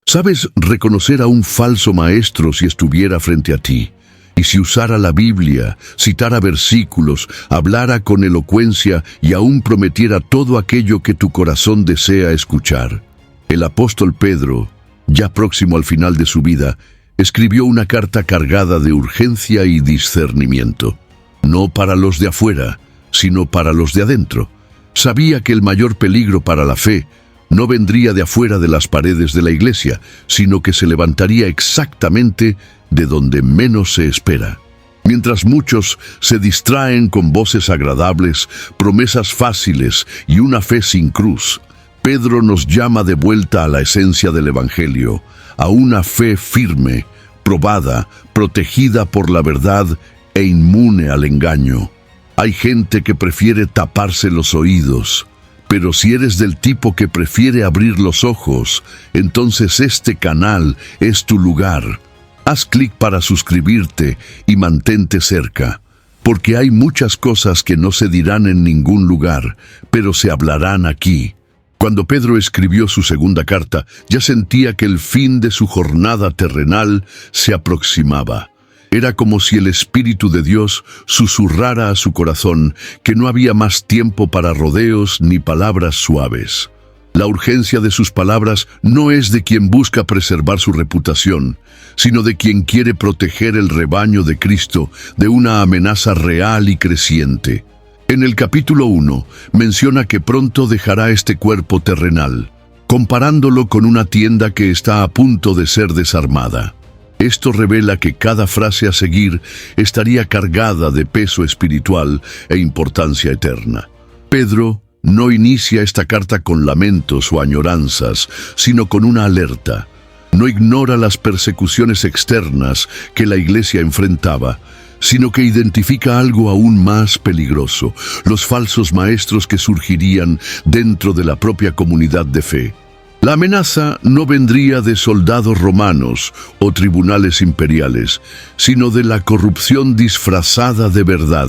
¿Sabes reconocer a un falso maestro si estuviera frente a ti? Y si usara la Biblia, citara versículos, hablara con elocuencia y aún prometiera todo aquello que tu corazón desea escuchar. El apóstol Pedro, ya próximo al final de su vida, escribió una carta cargada de urgencia y discernimiento. No para los de afuera, sino para los de adentro. Sabía que el mayor peligro para la fe no vendría de afuera de las paredes de la iglesia, sino que se levantaría exactamente de donde menos se espera. Mientras muchos se distraen con voces agradables, promesas fáciles y una fe sin cruz, Pedro nos llama de vuelta a la esencia del Evangelio, a una fe firme, probada, protegida por la verdad e inmune al engaño. Hay gente que prefiere taparse los oídos, pero si eres del tipo que prefiere abrir los ojos, entonces este canal es tu lugar. Haz clic para suscribirte y mantente cerca, porque hay muchas cosas que no se dirán en ningún lugar, pero se hablarán aquí. Cuando Pedro escribió su segunda carta, ya sentía que el fin de su jornada terrenal se aproximaba. Era como si el Espíritu de Dios susurrara a su corazón que no había más tiempo para rodeos ni palabras suaves. La urgencia de sus palabras no es de quien busca preservar su reputación, sino de quien quiere proteger el rebaño de Cristo de una amenaza real y creciente. En el capítulo 1 menciona que pronto dejará este cuerpo terrenal, comparándolo con una tienda que está a punto de ser desarmada. Esto revela que cada frase a seguir estaría cargada de peso espiritual e importancia eterna. Pedro no inicia esta carta con lamentos o añoranzas, sino con una alerta. No ignora las persecuciones externas que la iglesia enfrentaba, sino que identifica algo aún más peligroso: los falsos maestros que surgirían dentro de la propia comunidad de fe. La amenaza no vendría de soldados romanos o tribunales imperiales, sino de la corrupción disfrazada de verdad,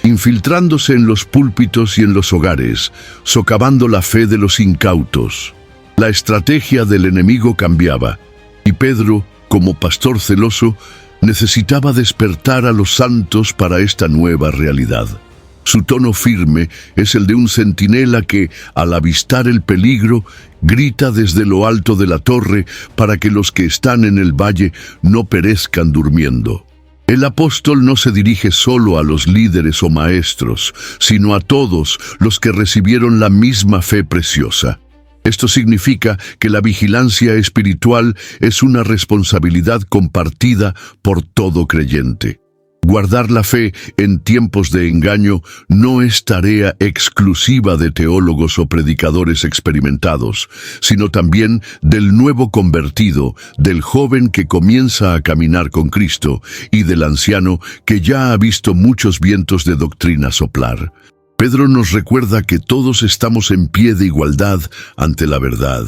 infiltrándose en los púlpitos y en los hogares, socavando la fe de los incautos. La estrategia del enemigo cambiaba, y Pedro, como pastor celoso, necesitaba despertar a los santos para esta nueva realidad. Su tono firme es el de un centinela que, al avistar el peligro, grita desde lo alto de la torre para que los que están en el valle no perezcan durmiendo. El apóstol no se dirige solo a los líderes o maestros, sino a todos los que recibieron la misma fe preciosa. Esto significa que la vigilancia espiritual es una responsabilidad compartida por todo creyente. Guardar la fe en tiempos de engaño no es tarea exclusiva de teólogos o predicadores experimentados, sino también del nuevo convertido, del joven que comienza a caminar con Cristo y del anciano que ya ha visto muchos vientos de doctrina soplar. Pedro nos recuerda que todos estamos en pie de igualdad ante la verdad,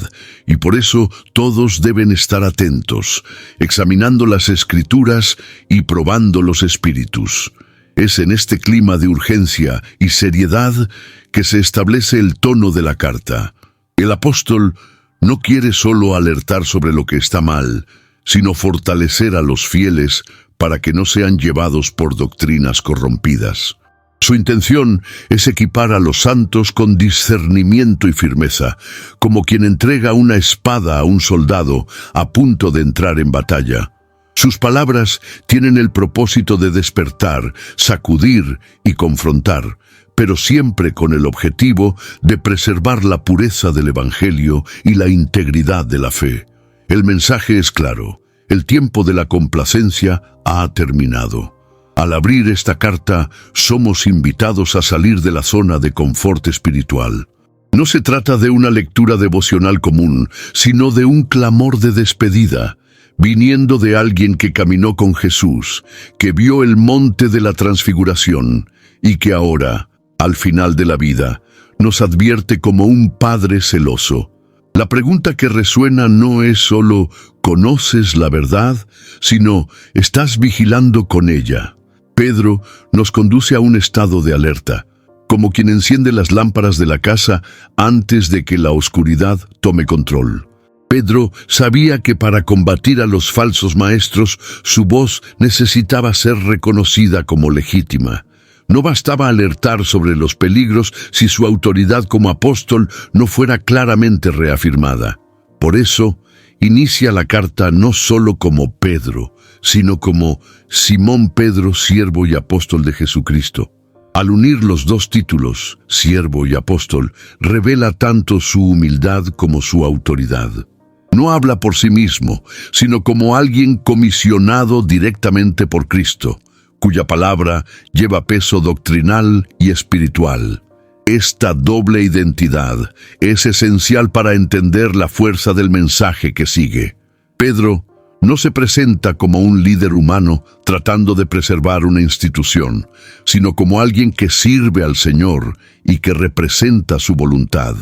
y por eso todos deben estar atentos, examinando las Escrituras y probando los espíritus. Es en este clima de urgencia y seriedad que se establece el tono de la carta. El apóstol no quiere solo alertar sobre lo que está mal, sino fortalecer a los fieles para que no sean llevados por doctrinas corrompidas. Su intención es equipar a los santos con discernimiento y firmeza, como quien entrega una espada a un soldado a punto de entrar en batalla. Sus palabras tienen el propósito de despertar, sacudir y confrontar, pero siempre con el objetivo de preservar la pureza del Evangelio y la integridad de la fe. El mensaje es claro: el tiempo de la complacencia ha terminado. Al abrir esta carta, somos invitados a salir de la zona de confort espiritual. No se trata de una lectura devocional común, sino de un clamor de despedida, viniendo de alguien que caminó con Jesús, que vio el monte de la transfiguración y que ahora, al final de la vida, nos advierte como un padre celoso. La pregunta que resuena no es solo ¿conoces la verdad?, sino ¿estás vigilando con ella? Pedro nos conduce a un estado de alerta, como quien enciende las lámparas de la casa antes de que la oscuridad tome control. Pedro sabía que para combatir a los falsos maestros, su voz necesitaba ser reconocida como legítima. No bastaba alertar sobre los peligros si su autoridad como apóstol no fuera claramente reafirmada. Por eso, inicia la carta no solo como Pedro, sino como Simón Pedro, siervo y apóstol de Jesucristo. Al unir los dos títulos, siervo y apóstol, revela tanto su humildad como su autoridad. No habla por sí mismo, sino como alguien comisionado directamente por Cristo, cuya palabra lleva peso doctrinal y espiritual. Esta doble identidad es esencial para entender la fuerza del mensaje que sigue. Pedro no se presenta como un líder humano tratando de preservar una institución, sino como alguien que sirve al Señor y que representa su voluntad.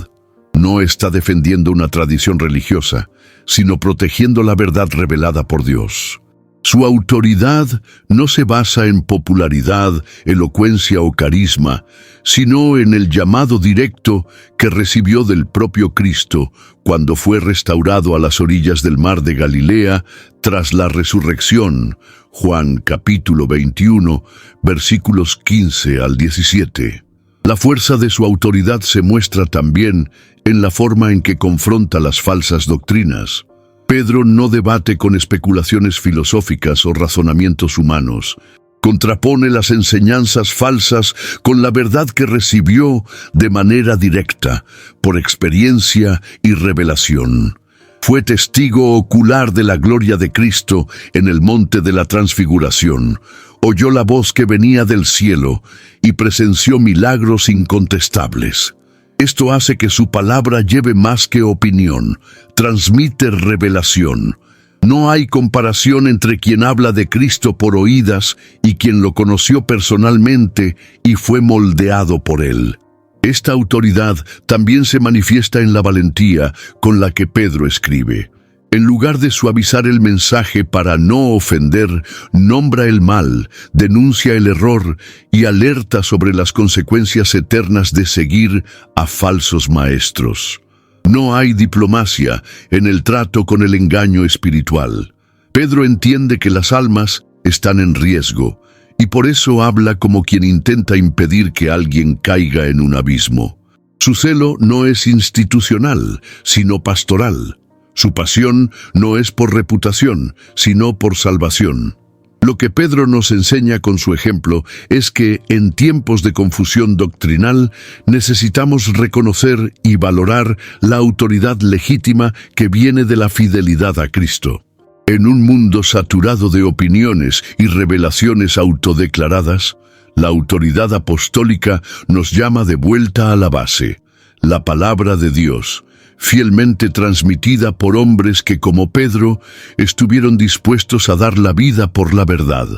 No está defendiendo una tradición religiosa, sino protegiendo la verdad revelada por Dios. Su autoridad no se basa en popularidad, elocuencia o carisma, sino en el llamado directo que recibió del propio Cristo cuando fue restaurado a las orillas del mar de Galilea tras la resurrección. Juan capítulo 21, versículos 15 al 17. La fuerza de su autoridad se muestra también en la forma en que confronta las falsas doctrinas. Pedro no debate con especulaciones filosóficas o razonamientos humanos. Contrapone las enseñanzas falsas con la verdad que recibió de manera directa, por experiencia y revelación. Fue testigo ocular de la gloria de Cristo en el monte de la Transfiguración. Oyó la voz que venía del cielo y presenció milagros incontestables. Esto hace que su palabra lleve más que opinión, transmite revelación. No hay comparación entre quien habla de Cristo por oídas y quien lo conoció personalmente y fue moldeado por él. Esta autoridad también se manifiesta en la valentía con la que Pedro escribe. En lugar de suavizar el mensaje para no ofender, nombra el mal, denuncia el error y alerta sobre las consecuencias eternas de seguir a falsos maestros. No hay diplomacia en el trato con el engaño espiritual. Pedro entiende que las almas están en riesgo y por eso habla como quien intenta impedir que alguien caiga en un abismo. Su celo no es institucional, sino pastoral. Su pasión no es por reputación, sino por salvación. Lo que Pedro nos enseña con su ejemplo es que en tiempos de confusión doctrinal necesitamos reconocer y valorar la autoridad legítima que viene de la fidelidad a Cristo. En un mundo saturado de opiniones y revelaciones autodeclaradas, la autoridad apostólica nos llama de vuelta a la base, la palabra de Dios, fielmente transmitida por hombres que, como Pedro, estuvieron dispuestos a dar la vida por la verdad.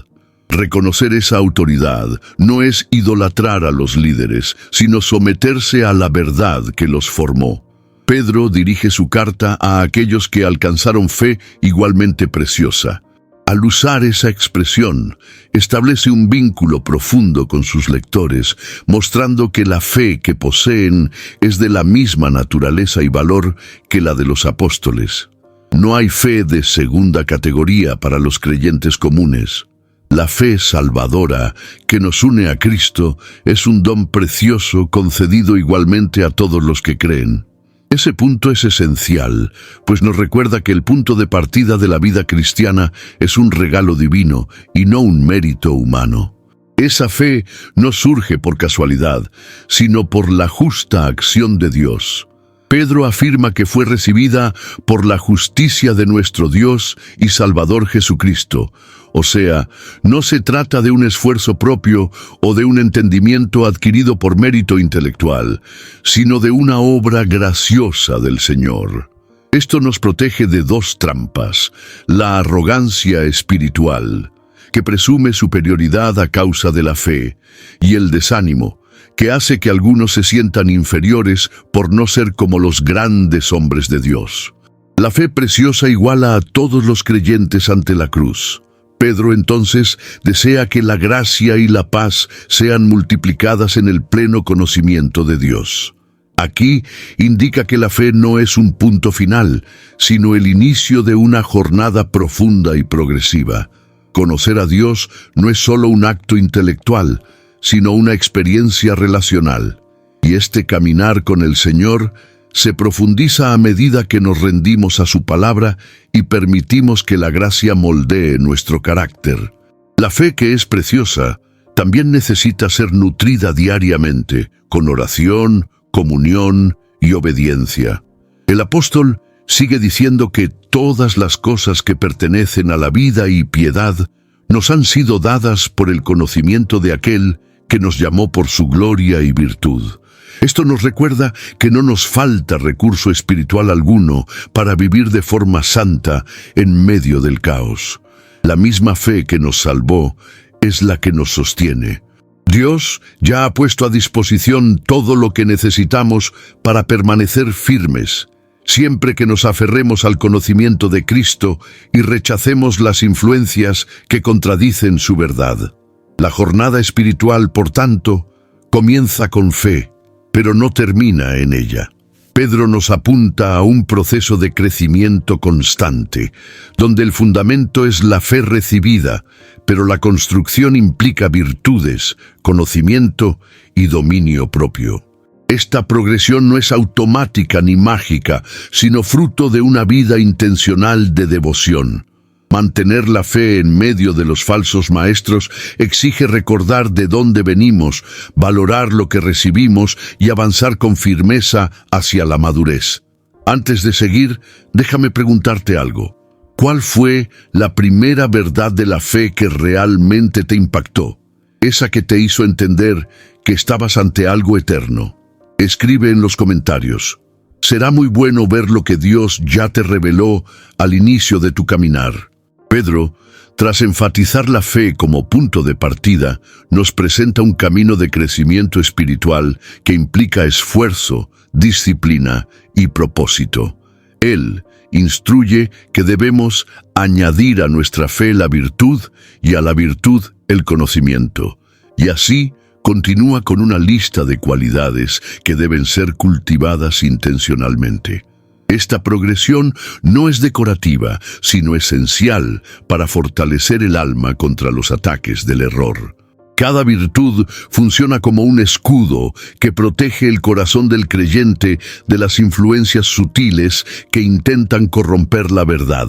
Reconocer esa autoridad no es idolatrar a los líderes, sino someterse a la verdad que los formó. Pedro dirige su carta a aquellos que alcanzaron fe igualmente preciosa. Al usar esa expresión, establece un vínculo profundo con sus lectores, mostrando que la fe que poseen es de la misma naturaleza y valor que la de los apóstoles. No hay fe de segunda categoría para los creyentes comunes. La fe salvadora que nos une a Cristo es un don precioso concedido igualmente a todos los que creen. Ese punto es esencial, pues nos recuerda que el punto de partida de la vida cristiana es un regalo divino y no un mérito humano. Esa fe no surge por casualidad, sino por la justa acción de Dios. Pedro afirma que fue recibida por la justicia de nuestro Dios y Salvador Jesucristo. O sea, no se trata de un esfuerzo propio o de un entendimiento adquirido por mérito intelectual, sino de una obra graciosa del Señor. Esto nos protege de dos trampas: la arrogancia espiritual, que presume superioridad a causa de la fe, y el desánimo, que hace que algunos se sientan inferiores por no ser como los grandes hombres de Dios. La fe preciosa iguala a todos los creyentes ante la cruz. Pedro entonces desea que la gracia y la paz sean multiplicadas en el pleno conocimiento de Dios. Aquí indica que la fe no es un punto final, sino el inicio de una jornada profunda y progresiva. Conocer a Dios no es solo un acto intelectual, sino una experiencia relacional. Y este caminar con el Señor se profundiza a medida que nos rendimos a su palabra y permitimos que la gracia moldee nuestro carácter. La fe, que es preciosa, también necesita ser nutrida diariamente, con oración, comunión y obediencia. El apóstol sigue diciendo que todas las cosas que pertenecen a la vida y piedad nos han sido dadas por el conocimiento de aquel que nos llamó por su gloria y virtud. Esto nos recuerda que no nos falta recurso espiritual alguno para vivir de forma santa en medio del caos. La misma fe que nos salvó es la que nos sostiene. Dios ya ha puesto a disposición todo lo que necesitamos para permanecer firmes, siempre que nos aferremos al conocimiento de Cristo y rechacemos las influencias que contradicen su verdad. La jornada espiritual, por tanto, comienza con fe, pero no termina en ella. Pedro nos apunta a un proceso de crecimiento constante, donde el fundamento es la fe recibida, pero la construcción implica virtudes, conocimiento y dominio propio. Esta progresión no es automática ni mágica, sino fruto de una vida intencional de devoción. Mantener la fe en medio de los falsos maestros exige recordar de dónde venimos, valorar lo que recibimos y avanzar con firmeza hacia la madurez. Antes de seguir, déjame preguntarte algo. ¿Cuál fue la primera verdad de la fe que realmente te impactó? Esa que te hizo entender que estabas ante algo eterno. Escribe en los comentarios. Será muy bueno ver lo que Dios ya te reveló al inicio de tu caminar. Pedro, tras enfatizar la fe como punto de partida, nos presenta un camino de crecimiento espiritual que implica esfuerzo, disciplina y propósito. Él instruye que debemos añadir a nuestra fe la virtud y a la virtud el conocimiento. Y así continúa con una lista de cualidades que deben ser cultivadas intencionalmente. Esta progresión no es decorativa, sino esencial para fortalecer el alma contra los ataques del error. Cada virtud funciona como un escudo que protege el corazón del creyente de las influencias sutiles que intentan corromper la verdad.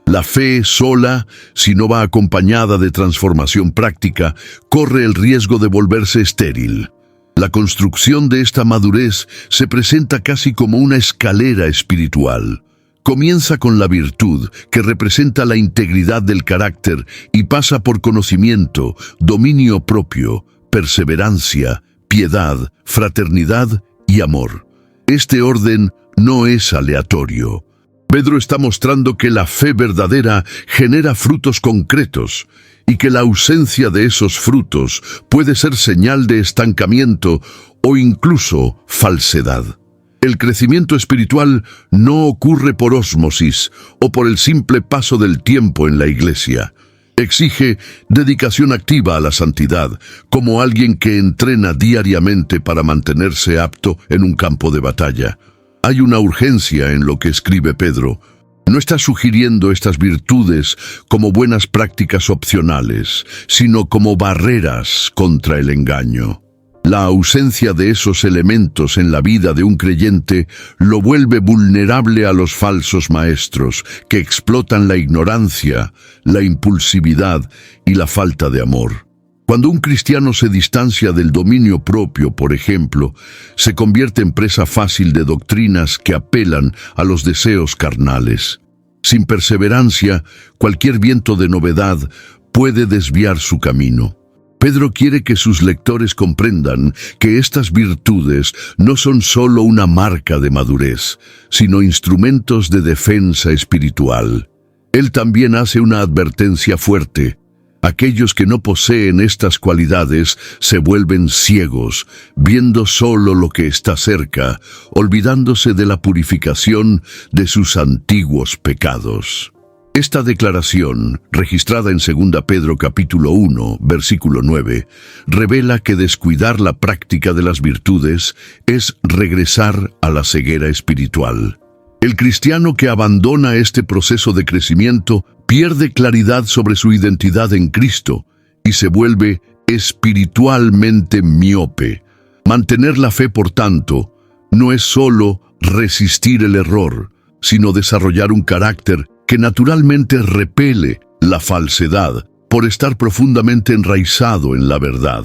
La fe sola, si no va acompañada de transformación práctica, corre el riesgo de volverse estéril. La construcción de esta madurez se presenta casi como una escalera espiritual. Comienza con la virtud, que representa la integridad del carácter, y pasa por conocimiento, dominio propio, perseverancia, piedad, fraternidad y amor. Este orden no es aleatorio. Pedro está mostrando que la fe verdadera genera frutos concretos y que la ausencia de esos frutos puede ser señal de estancamiento o incluso falsedad. El crecimiento espiritual no ocurre por ósmosis o por el simple paso del tiempo en la iglesia. Exige dedicación activa a la santidad, como alguien que entrena diariamente para mantenerse apto en un campo de batalla. Hay una urgencia en lo que escribe Pedro. No está sugiriendo estas virtudes como buenas prácticas opcionales, sino como barreras contra el engaño. La ausencia de esos elementos en la vida de un creyente lo vuelve vulnerable a los falsos maestros que explotan la ignorancia, la impulsividad y la falta de amor. Cuando un cristiano se distancia del dominio propio, por ejemplo, se convierte en presa fácil de doctrinas que apelan a los deseos carnales. Sin perseverancia, cualquier viento de novedad puede desviar su camino. Pedro quiere que sus lectores comprendan que estas virtudes no son solo una marca de madurez, sino instrumentos de defensa espiritual. Él también hace una advertencia fuerte. Aquellos que no poseen estas cualidades se vuelven ciegos, viendo solo lo que está cerca, olvidándose de la purificación de sus antiguos pecados. Esta declaración, registrada en 2 Pedro capítulo 1, versículo 9, revela que descuidar la práctica de las virtudes es regresar a la ceguera espiritual. El cristiano que abandona este proceso de crecimiento pierde claridad sobre su identidad en Cristo y se vuelve espiritualmente miope. Mantener la fe, por tanto, no es solo resistir el error, sino desarrollar un carácter que naturalmente repele la falsedad por estar profundamente enraizado en la verdad.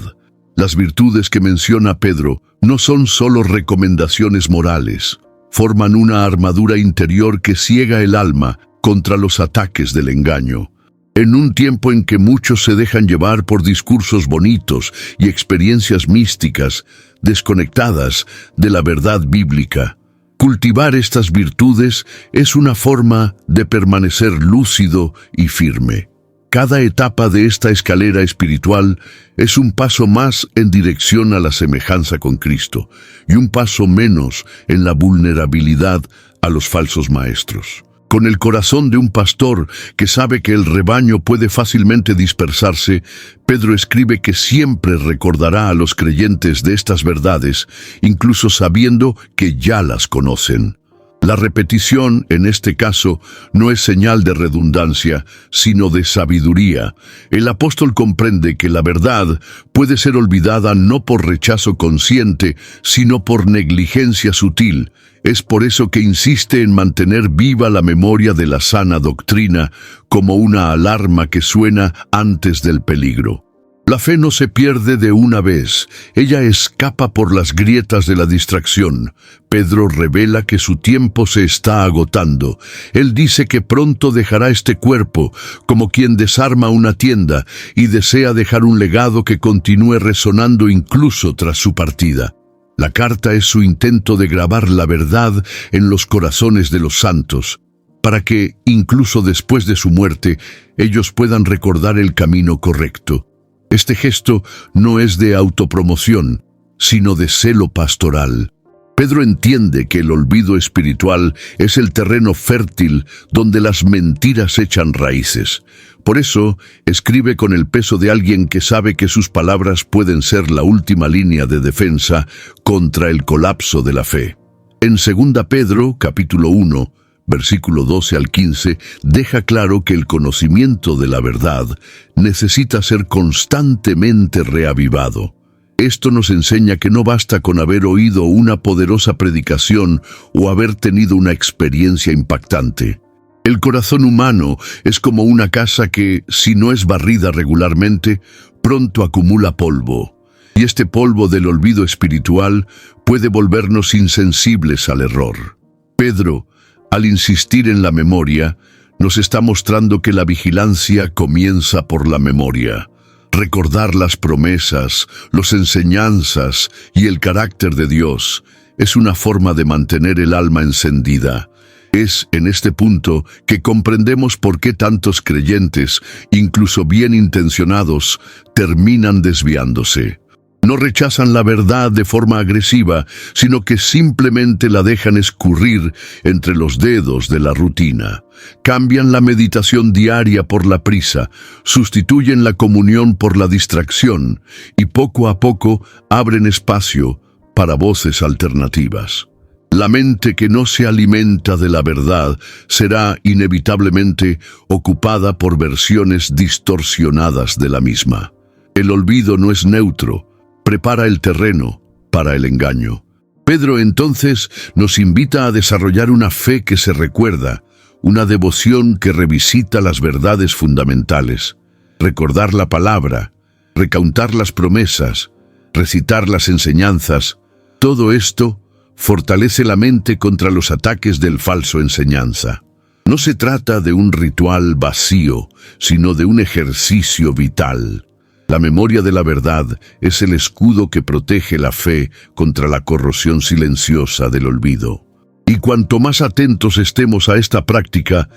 Las virtudes que menciona Pedro no son solo recomendaciones morales, forman una armadura interior que ciega el alma contra los ataques del engaño. En un tiempo en que muchos se dejan llevar por discursos bonitos y experiencias místicas desconectadas de la verdad bíblica, cultivar estas virtudes es una forma de permanecer lúcido y firme. Cada etapa de esta escalera espiritual es un paso más en dirección a la semejanza con Cristo y un paso menos en la vulnerabilidad a los falsos maestros. Con el corazón de un pastor que sabe que el rebaño puede fácilmente dispersarse, Pedro escribe que siempre recordará a los creyentes de estas verdades, incluso sabiendo que ya las conocen. La repetición, en este caso, no es señal de redundancia, sino de sabiduría. El apóstol comprende que la verdad puede ser olvidada no por rechazo consciente, sino por negligencia sutil. Es por eso que insiste en mantener viva la memoria de la sana doctrina como una alarma que suena antes del peligro. La fe no se pierde de una vez, ella escapa por las grietas de la distracción. Pedro revela que su tiempo se está agotando. Él dice que pronto dejará este cuerpo, como quien desarma una tienda y desea dejar un legado que continúe resonando incluso tras su partida. La carta es su intento de grabar la verdad en los corazones de los santos, para que, incluso después de su muerte, ellos puedan recordar el camino correcto. Este gesto no es de autopromoción, sino de celo pastoral. Pedro entiende que el olvido espiritual es el terreno fértil donde las mentiras echan raíces. Por eso, escribe con el peso de alguien que sabe que sus palabras pueden ser la última línea de defensa contra el colapso de la fe. En 2 Pedro, capítulo 1, versículo 12 al 15, deja claro que el conocimiento de la verdad necesita ser constantemente reavivado. Esto nos enseña que no basta con haber oído una poderosa predicación o haber tenido una experiencia impactante. El corazón humano es como una casa que, si no es barrida regularmente, pronto acumula polvo. Y este polvo del olvido espiritual puede volvernos insensibles al error. Pedro, al insistir en la memoria, nos está mostrando que la vigilancia comienza por la memoria. Recordar las promesas, las enseñanzas y el carácter de Dios es una forma de mantener el alma encendida. Es en este punto que comprendemos por qué tantos creyentes, incluso bien intencionados, terminan desviándose. No rechazan la verdad de forma agresiva, sino que simplemente la dejan escurrir entre los dedos de la rutina. Cambian la meditación diaria por la prisa, sustituyen la comunión por la distracción y poco a poco abren espacio para voces alternativas. La mente que no se alimenta de la verdad será inevitablemente ocupada por versiones distorsionadas de la misma. El olvido no es neutro, prepara el terreno para el engaño. Pedro entonces nos invita a desarrollar una fe que se recuerda, una devoción que revisita las verdades fundamentales, recordar la palabra, recauntar las promesas, recitar las enseñanzas. Todo esto fortalece la mente contra los ataques del falso enseñanza. No se trata de un ritual vacío, sino de un ejercicio vital. La memoria de la verdad es el escudo que protege la fe contra la corrosión silenciosa del olvido. Y cuanto más atentos estemos a esta práctica,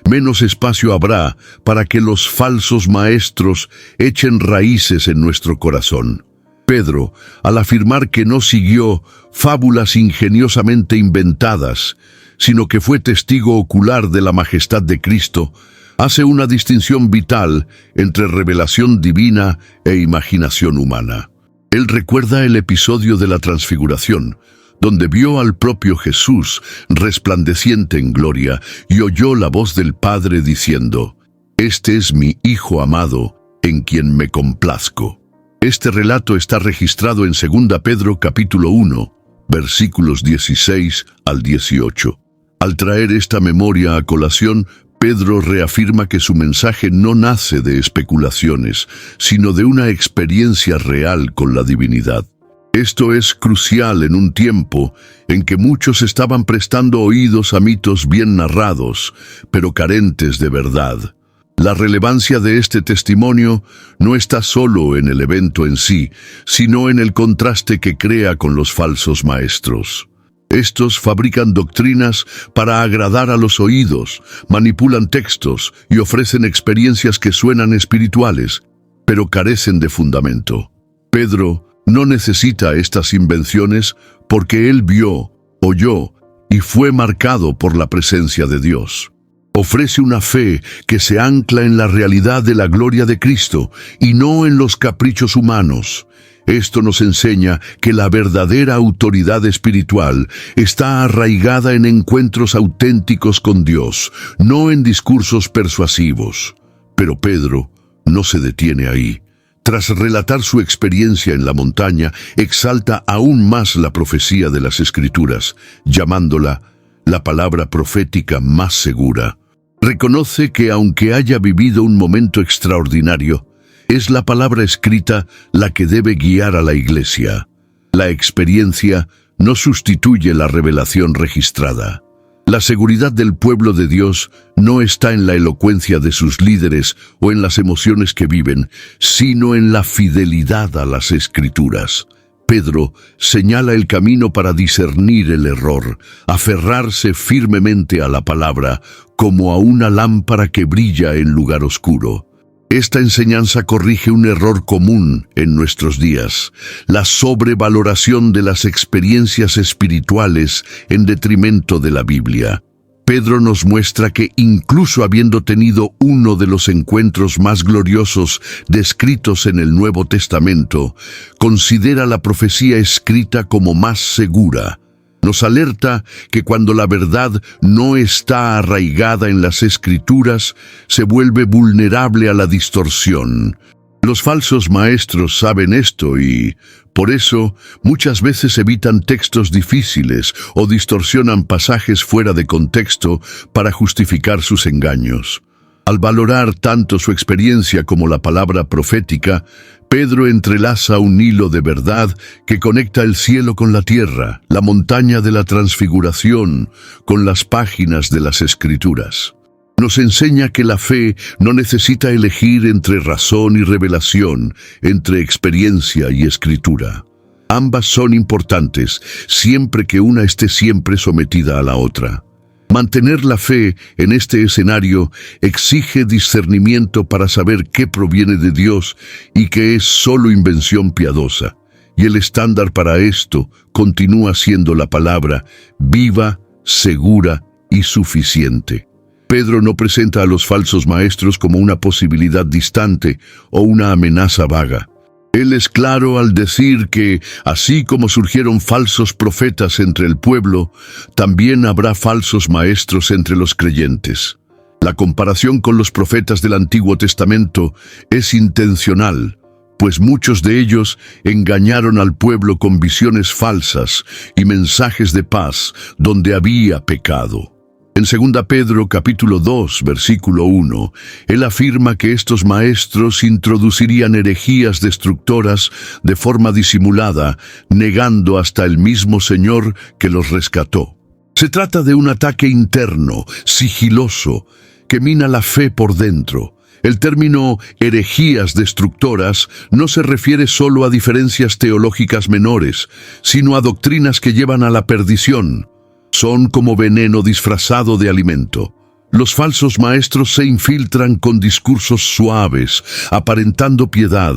menos espacio habrá para que los falsos maestros echen raíces en nuestro corazón. Pedro, al afirmar que no siguió fábulas ingeniosamente inventadas, sino que fue testigo ocular de la majestad de Cristo, Hace una distinción vital entre revelación divina e imaginación humana. Él recuerda el episodio de la Transfiguración, donde vio al propio Jesús resplandeciente en gloria y oyó la voz del Padre diciendo: «Este es mi Hijo amado, en quien me complazco». Este relato está registrado en 2 Pedro capítulo 1, versículos 16 al 18. Al traer esta memoria a colación, Pedro reafirma que su mensaje no nace de especulaciones, sino de una experiencia real con la divinidad. Esto es crucial en un tiempo en que muchos estaban prestando oídos a mitos bien narrados, pero carentes de verdad. La relevancia de este testimonio no está solo en el evento en sí, sino en el contraste que crea con los falsos maestros. Estos fabrican doctrinas para agradar a los oídos, manipulan textos y ofrecen experiencias que suenan espirituales, pero carecen de fundamento. Pedro no necesita estas invenciones porque él vio, oyó y fue marcado por la presencia de Dios. Ofrece una fe que se ancla en la realidad de la gloria de Cristo y no en los caprichos humanos. Esto nos enseña que la verdadera autoridad espiritual está arraigada en encuentros auténticos con Dios, no en discursos persuasivos. Pero Pedro no se detiene ahí. Tras relatar su experiencia en la montaña, exalta aún más la profecía de las Escrituras, llamándola la palabra profética más segura. Reconoce que aunque haya vivido un momento extraordinario, es la palabra escrita la que debe guiar a la Iglesia. La experiencia no sustituye la revelación registrada. La seguridad del pueblo de Dios no está en la elocuencia de sus líderes o en las emociones que viven, sino en la fidelidad a las Escrituras. Pedro señala el camino para discernir el error, aferrarse firmemente a la palabra como a una lámpara que brilla en lugar oscuro. Esta enseñanza corrige un error común en nuestros días, la sobrevaloración de las experiencias espirituales en detrimento de la Biblia. Pedro nos muestra que incluso habiendo tenido uno de los encuentros más gloriosos descritos en el Nuevo Testamento, considera la profecía escrita como más segura. Nos alerta que cuando la verdad no está arraigada en las Escrituras, se vuelve vulnerable a la distorsión. Los falsos maestros saben esto y, por eso, muchas veces evitan textos difíciles o distorsionan pasajes fuera de contexto para justificar sus engaños. Al valorar tanto su experiencia como la palabra profética, Pedro entrelaza un hilo de verdad que conecta el cielo con la tierra, la montaña de la Transfiguración, con las páginas de las Escrituras. Nos enseña que la fe no necesita elegir entre razón y revelación, entre experiencia y escritura. Ambas son importantes, siempre que una esté siempre sometida a la otra. Mantener la fe en este escenario exige discernimiento para saber qué proviene de Dios y qué es solo invención piadosa. Y el estándar para esto continúa siendo la palabra viva, segura y suficiente. Pedro no presenta a los falsos maestros como una posibilidad distante o una amenaza vaga. Él es claro al decir que, así como surgieron falsos profetas entre el pueblo, también habrá falsos maestros entre los creyentes. La comparación con los profetas del Antiguo Testamento es intencional, pues muchos de ellos engañaron al pueblo con visiones falsas y mensajes de paz donde había pecado. En 2 Pedro capítulo 2, versículo 1, él afirma que estos maestros introducirían herejías destructoras de forma disimulada, negando hasta el mismo Señor que los rescató. Se trata de un ataque interno, sigiloso, que mina la fe por dentro. El término herejías destructoras no se refiere solo a diferencias teológicas menores, sino a doctrinas que llevan a la perdición. Son como veneno disfrazado de alimento. Los falsos maestros se infiltran con discursos suaves, aparentando piedad,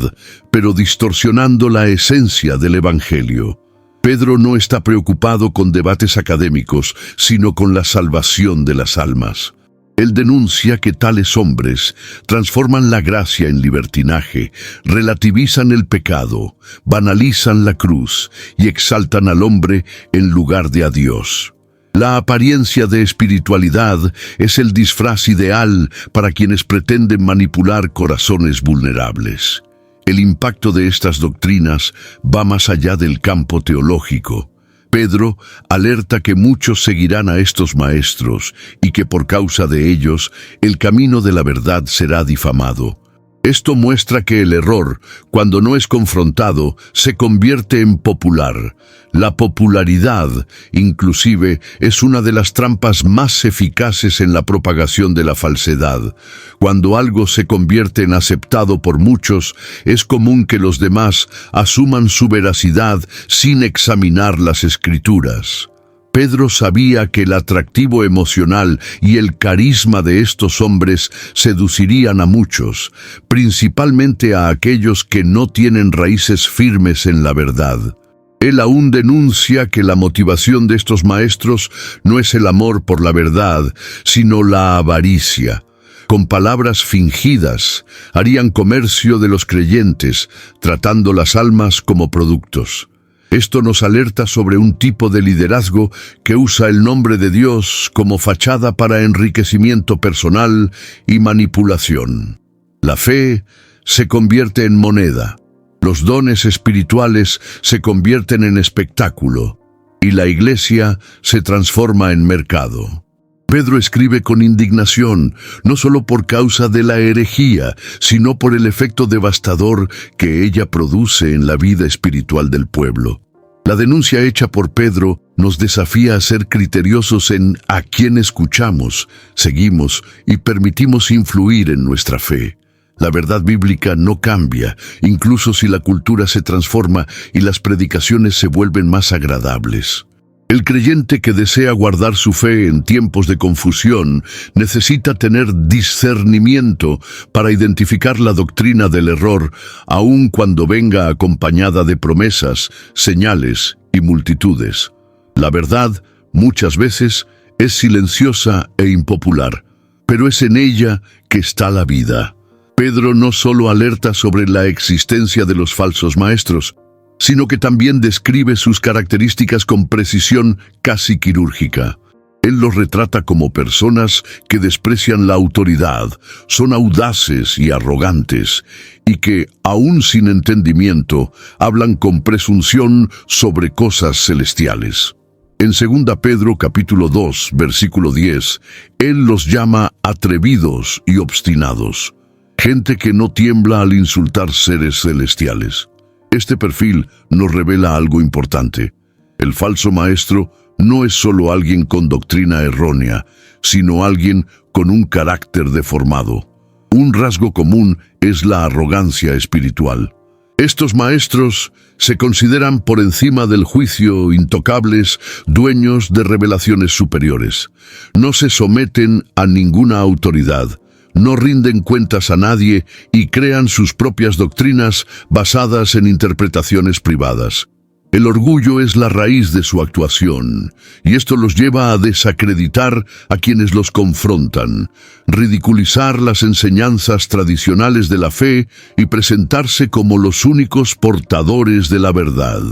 pero distorsionando la esencia del Evangelio. Pedro no está preocupado con debates académicos, sino con la salvación de las almas. Él denuncia que tales hombres transforman la gracia en libertinaje, relativizan el pecado, banalizan la cruz y exaltan al hombre en lugar de a Dios. La apariencia de espiritualidad es el disfraz ideal para quienes pretenden manipular corazones vulnerables. El impacto de estas doctrinas va más allá del campo teológico. Pedro alerta que muchos seguirán a estos maestros y que por causa de ellos el camino de la verdad será difamado. Esto muestra que el error, cuando no es confrontado, se convierte en popular. La popularidad, inclusive, es una de las trampas más eficaces en la propagación de la falsedad. Cuando algo se convierte en aceptado por muchos, es común que los demás asuman su veracidad sin examinar las Escrituras. Pedro sabía que el atractivo emocional y el carisma de estos hombres seducirían a muchos, principalmente a aquellos que no tienen raíces firmes en la verdad. Él aún denuncia que la motivación de estos maestros no es el amor por la verdad, sino la avaricia. Con palabras fingidas, harían comercio de los creyentes, tratando las almas como productos. Esto nos alerta sobre un tipo de liderazgo que usa el nombre de Dios como fachada para enriquecimiento personal y manipulación. La fe se convierte en moneda, los dones espirituales se convierten en espectáculo y la iglesia se transforma en mercado. Pedro escribe con indignación, no solo por causa de la herejía, sino por el efecto devastador que ella produce en la vida espiritual del pueblo. La denuncia hecha por Pedro nos desafía a ser criteriosos en a quién escuchamos, seguimos y permitimos influir en nuestra fe. La verdad bíblica no cambia, incluso si la cultura se transforma y las predicaciones se vuelven más agradables. El creyente que desea guardar su fe en tiempos de confusión necesita tener discernimiento para identificar la doctrina del error, aun cuando venga acompañada de promesas, señales y multitudes. La verdad, muchas veces, es silenciosa e impopular, pero es en ella que está la vida. Pedro no solo alerta sobre la existencia de los falsos maestros, sino que también describe sus características con precisión casi quirúrgica. Él los retrata como personas que desprecian la autoridad, son audaces y arrogantes, y que, aún sin entendimiento, hablan con presunción sobre cosas celestiales. En 2 Pedro capítulo 2, versículo 10, él los llama atrevidos y obstinados, gente que no tiembla al insultar seres celestiales. Este perfil nos revela algo importante. El falso maestro no es solo alguien con doctrina errónea, sino alguien con un carácter deformado. Un rasgo común es la arrogancia espiritual. Estos maestros se consideran por encima del juicio intocables, dueños de revelaciones superiores. No se someten a ninguna autoridad. No rinden cuentas a nadie y crean sus propias doctrinas basadas en interpretaciones privadas. El orgullo es la raíz de su actuación, y esto los lleva a desacreditar a quienes los confrontan, ridiculizar las enseñanzas tradicionales de la fe y presentarse como los únicos portadores de la verdad.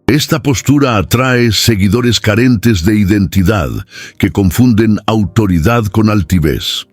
Esta postura atrae seguidores carentes de identidad, que confunden autoridad con altivez.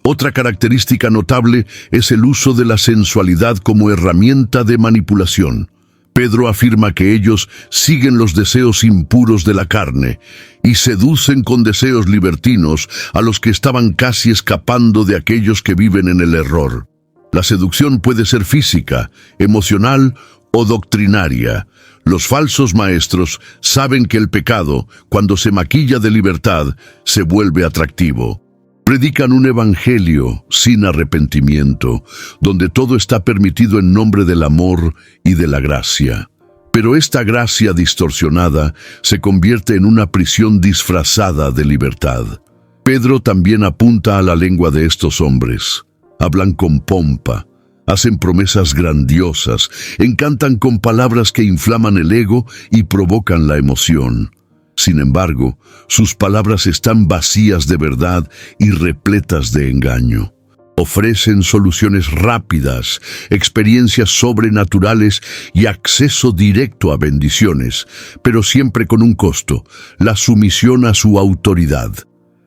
Otra característica notable es el uso de la sensualidad como herramienta de manipulación. Pedro afirma que ellos siguen los deseos impuros de la carne y seducen con deseos libertinos a los que estaban casi escapando de aquellos que viven en el error. La seducción puede ser física, emocional o doctrinaria. Los falsos maestros saben que el pecado, cuando se maquilla de libertad, se vuelve atractivo. Predican un evangelio sin arrepentimiento, donde todo está permitido en nombre del amor y de la gracia. Pero esta gracia distorsionada se convierte en una prisión disfrazada de libertad. Pedro también apunta a la lengua de estos hombres. Hablan con pompa, hacen promesas grandiosas, encantan con palabras que inflaman el ego y provocan la emoción. Sin embargo, sus palabras están vacías de verdad y repletas de engaño. Ofrecen soluciones rápidas, experiencias sobrenaturales y acceso directo a bendiciones, pero siempre con un costo: la sumisión a su autoridad.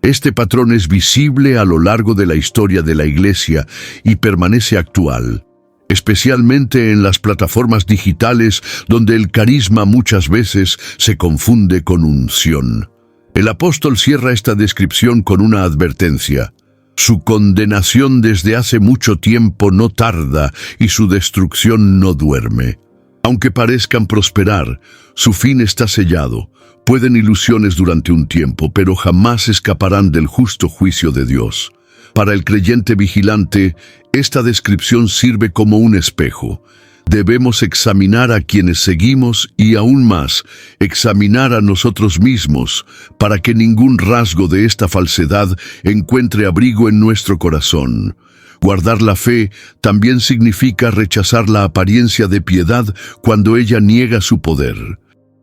Este patrón es visible a lo largo de la historia de la Iglesia y permanece actual, especialmente en las plataformas digitales donde el carisma muchas veces se confunde con unción. El apóstol cierra esta descripción con una advertencia: su condenación desde hace mucho tiempo no tarda y su destrucción no duerme. Aunque parezcan prosperar, su fin está sellado. Pueden ilusiones durante un tiempo, pero jamás escaparán del justo juicio de Dios. Para el creyente vigilante, esta descripción sirve como un espejo. Debemos examinar a quienes seguimos y, aún más, examinar a nosotros mismos para que ningún rasgo de esta falsedad encuentre abrigo en nuestro corazón. Guardar la fe también significa rechazar la apariencia de piedad cuando ella niega su poder.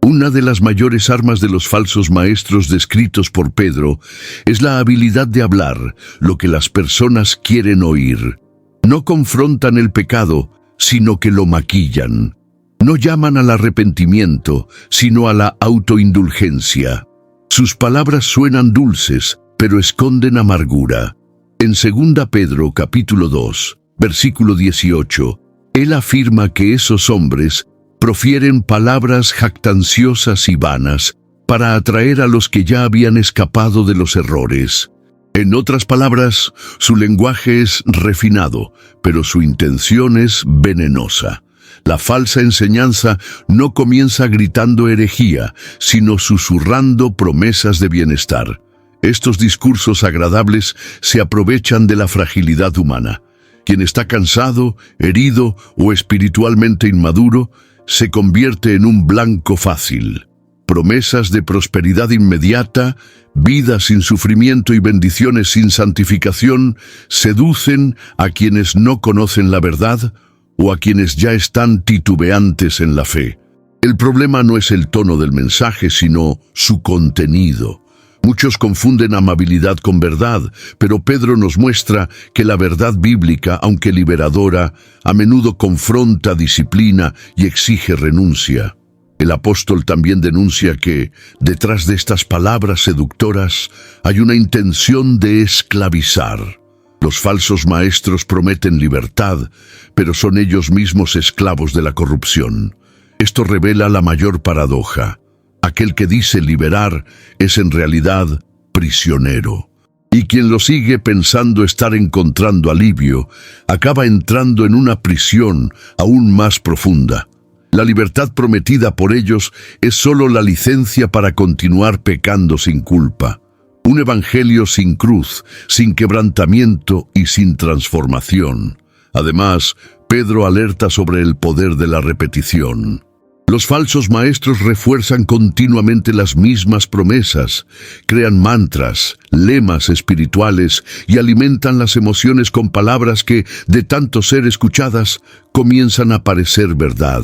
Una de las mayores armas de los falsos maestros descritos por Pedro es la habilidad de hablar lo que las personas quieren oír. No confrontan el pecado, sino que lo maquillan. No llaman al arrepentimiento, sino a la autoindulgencia. Sus palabras suenan dulces, pero esconden amargura. En 2 Pedro capítulo 2, versículo 18, él afirma que esos hombres profieren palabras jactanciosas y vanas para atraer a los que ya habían escapado de los errores. En otras palabras, su lenguaje es refinado, pero su intención es venenosa. La falsa enseñanza no comienza gritando herejía, sino susurrando promesas de bienestar. Estos discursos agradables se aprovechan de la fragilidad humana. Quien está cansado, herido o espiritualmente inmaduro se convierte en un blanco fácil. Promesas de prosperidad inmediata, vida sin sufrimiento y bendiciones sin santificación seducen a quienes no conocen la verdad o a quienes ya están titubeantes en la fe. El problema no es el tono del mensaje, sino su contenido. Muchos confunden amabilidad con verdad, pero Pedro nos muestra que la verdad bíblica, aunque liberadora, a menudo confronta, disciplina y exige renuncia. El apóstol también denuncia que, detrás de estas palabras seductoras, hay una intención de esclavizar. Los falsos maestros prometen libertad, pero son ellos mismos esclavos de la corrupción. Esto revela la mayor paradoja. Aquel que dice liberar es en realidad prisionero. Y quien lo sigue pensando estar encontrando alivio, acaba entrando en una prisión aún más profunda. La libertad prometida por ellos es solo la licencia para continuar pecando sin culpa. Un evangelio sin cruz, sin quebrantamiento y sin transformación. Además, Pedro alerta sobre el poder de la repetición. Los falsos maestros refuerzan continuamente las mismas promesas, crean mantras, lemas espirituales y alimentan las emociones con palabras que, de tanto ser escuchadas, comienzan a parecer verdad.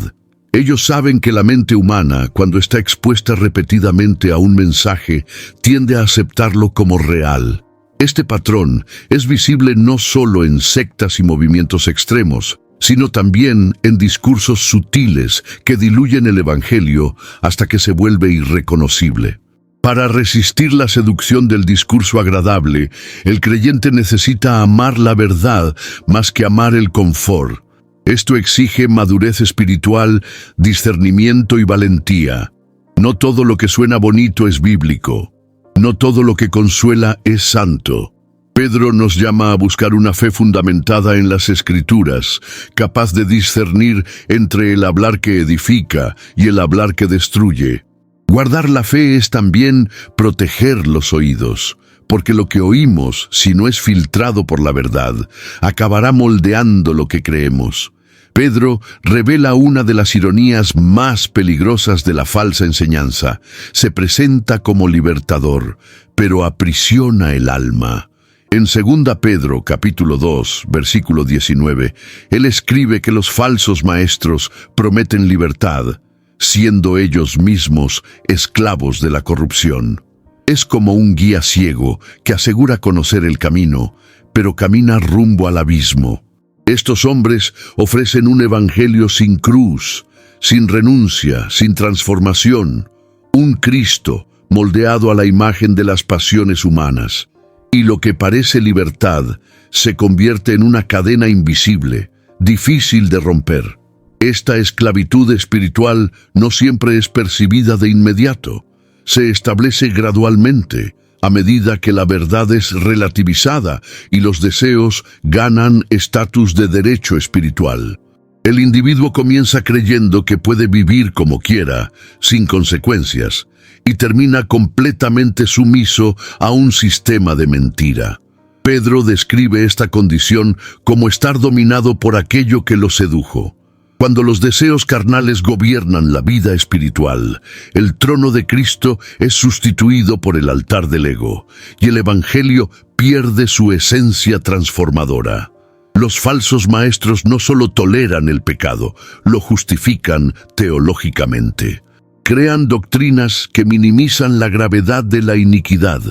Ellos saben que la mente humana, cuando está expuesta repetidamente a un mensaje, tiende a aceptarlo como real. Este patrón es visible no solo en sectas y movimientos extremos, sino también en discursos sutiles que diluyen el evangelio hasta que se vuelve irreconocible. Para resistir la seducción del discurso agradable, el creyente necesita amar la verdad más que amar el confort. Esto exige madurez espiritual, discernimiento y valentía. No todo lo que suena bonito es bíblico. No todo lo que consuela es santo. Pedro nos llama a buscar una fe fundamentada en las Escrituras, capaz de discernir entre el hablar que edifica y el hablar que destruye. Guardar la fe es también proteger los oídos, porque lo que oímos, si no es filtrado por la verdad, acabará moldeando lo que creemos. Pedro revela una de las ironías más peligrosas de la falsa enseñanza. Se presenta como libertador, pero aprisiona el alma. En 2 Pedro capítulo 2, versículo 19, él escribe que los falsos maestros prometen libertad. siendo ellos mismos esclavos de la corrupción. Es como un guía ciego que asegura conocer el camino, pero camina rumbo al abismo. Estos hombres ofrecen un evangelio sin cruz, sin renuncia, sin transformación, un Cristo moldeado a la imagen de las pasiones humanas. Y lo que parece libertad se convierte en una cadena invisible, difícil de romper. Esta esclavitud espiritual no siempre es percibida de inmediato. Se establece gradualmente, a medida que la verdad es relativizada y los deseos ganan estatus de derecho espiritual. El individuo comienza creyendo que puede vivir como quiera, sin consecuencias, y termina completamente sumiso a un sistema de mentira. Pedro describe esta condición como estar dominado por aquello que lo sedujo. Cuando los deseos carnales gobiernan la vida espiritual, el trono de Cristo es sustituido por el altar del ego, y el Evangelio pierde su esencia transformadora. Los falsos maestros no solo toleran el pecado, lo justifican teológicamente. Crean doctrinas que minimizan la gravedad de la iniquidad,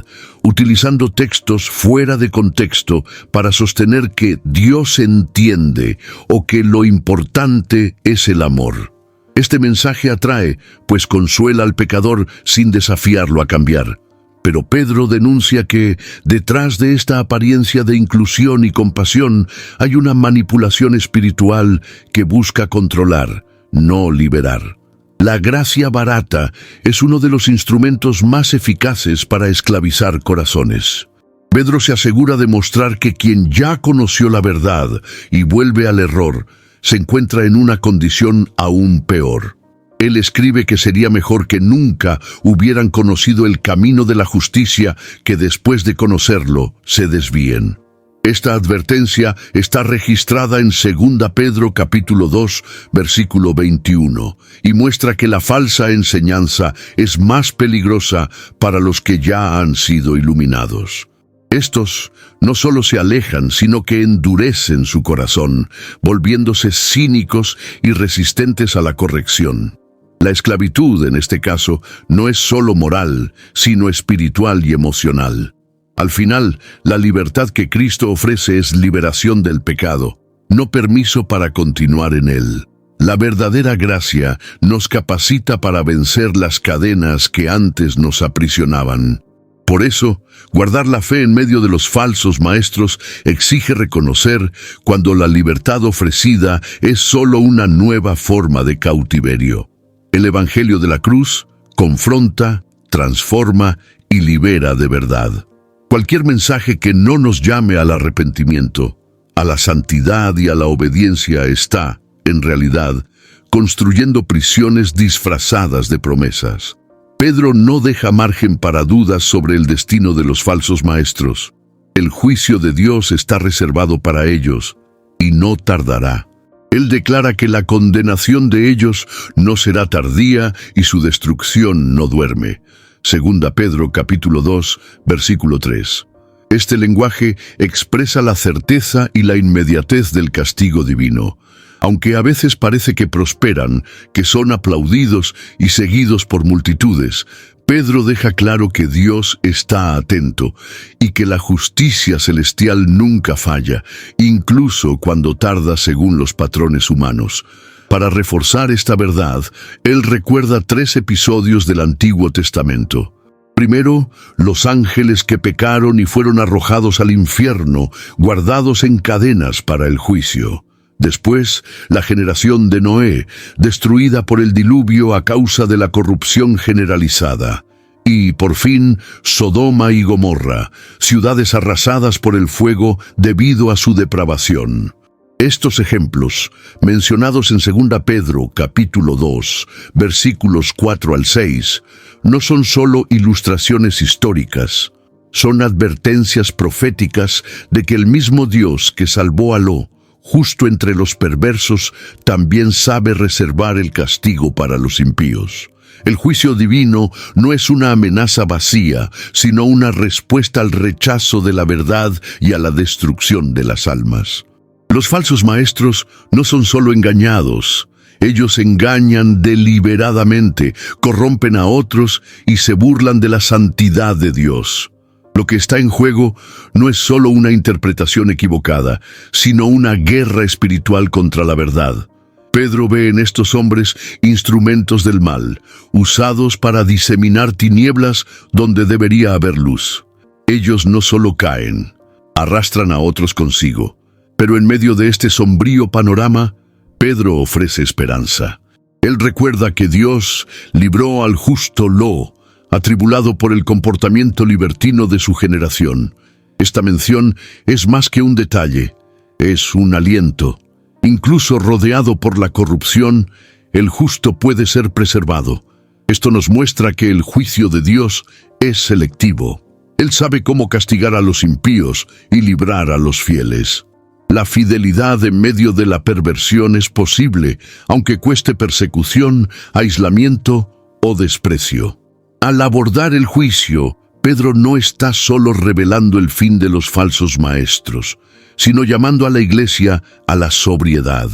utilizando textos fuera de contexto para sostener que Dios entiende o que lo importante es el amor. Este mensaje atrae, pues consuela al pecador sin desafiarlo a cambiar. Pero Pedro denuncia que, detrás de esta apariencia de inclusión y compasión, hay una manipulación espiritual que busca controlar, no liberar. La gracia barata es uno de los instrumentos más eficaces para esclavizar corazones. Pedro se asegura de mostrar que quien ya conoció la verdad y vuelve al error, se encuentra en una condición aún peor. Él escribe que sería mejor que nunca hubieran conocido el camino de la justicia que después de conocerlo se desvíen. Esta advertencia está registrada en 2 Pedro capítulo 2, versículo 21, y muestra que la falsa enseñanza es más peligrosa para los que ya han sido iluminados. Estos no solo se alejan, sino que endurecen su corazón, volviéndose cínicos y resistentes a la corrección. La esclavitud, en este caso, no es solo moral, sino espiritual y emocional. Al final, la libertad que Cristo ofrece es liberación del pecado, no permiso para continuar en él. La verdadera gracia nos capacita para vencer las cadenas que antes nos aprisionaban. Por eso, guardar la fe en medio de los falsos maestros exige reconocer cuando la libertad ofrecida es solo una nueva forma de cautiverio. El Evangelio de la cruz confronta, transforma y libera de verdad. Cualquier mensaje que no nos llame al arrepentimiento, a la santidad y a la obediencia está, en realidad, construyendo prisiones disfrazadas de promesas. Pedro no deja margen para dudas sobre el destino de los falsos maestros. El juicio de Dios está reservado para ellos y no tardará. Él declara que la condenación de ellos no será tardía y su destrucción no duerme. 2 Pedro capítulo 2, versículo 3. Este lenguaje expresa la certeza y la inmediatez del castigo divino. Aunque a veces parece que prosperan, que son aplaudidos y seguidos por multitudes, Pedro deja claro que Dios está atento y que la justicia celestial nunca falla, incluso cuando tarda según los patrones humanos. Para reforzar esta verdad, él recuerda 3 episodios del Antiguo Testamento. Primero, los ángeles que pecaron y fueron arrojados al infierno, guardados en cadenas para el juicio. Después, la generación de Noé, destruida por el diluvio a causa de la corrupción generalizada. Y, por fin, Sodoma y Gomorra, ciudades arrasadas por el fuego debido a su depravación. Estos ejemplos, mencionados en 2 Pedro capítulo 2, versículos 4 al 6, no son solo ilustraciones históricas, son advertencias proféticas de que el mismo Dios que salvó a Lot, justo entre los perversos, también sabe reservar el castigo para los impíos. El juicio divino no es una amenaza vacía, sino una respuesta al rechazo de la verdad y a la destrucción de las almas. Los falsos maestros no son solo engañados, Ellos engañan deliberadamente, corrompen a otros y se burlan de la santidad de Dios. Lo que está en juego no es solo una interpretación equivocada, sino una guerra espiritual contra la verdad. Pedro ve en estos hombres instrumentos del mal, usados para diseminar tinieblas donde debería haber luz. Ellos no solo caen, arrastran a otros consigo, pero en medio de este sombrío panorama, Pedro ofrece esperanza. Él recuerda que Dios libró al justo Lot, atribulado por el comportamiento libertino de su generación. Esta mención es más que un detalle, es un aliento. Incluso rodeado por la corrupción, el justo puede ser preservado. Esto nos muestra que el juicio de Dios es selectivo. Él sabe cómo castigar a los impíos y librar a los fieles. La fidelidad en medio de la perversión es posible, aunque cueste persecución, aislamiento o desprecio. Al abordar el juicio, Pedro no está solo revelando el fin de los falsos maestros, sino llamando a la iglesia a la sobriedad.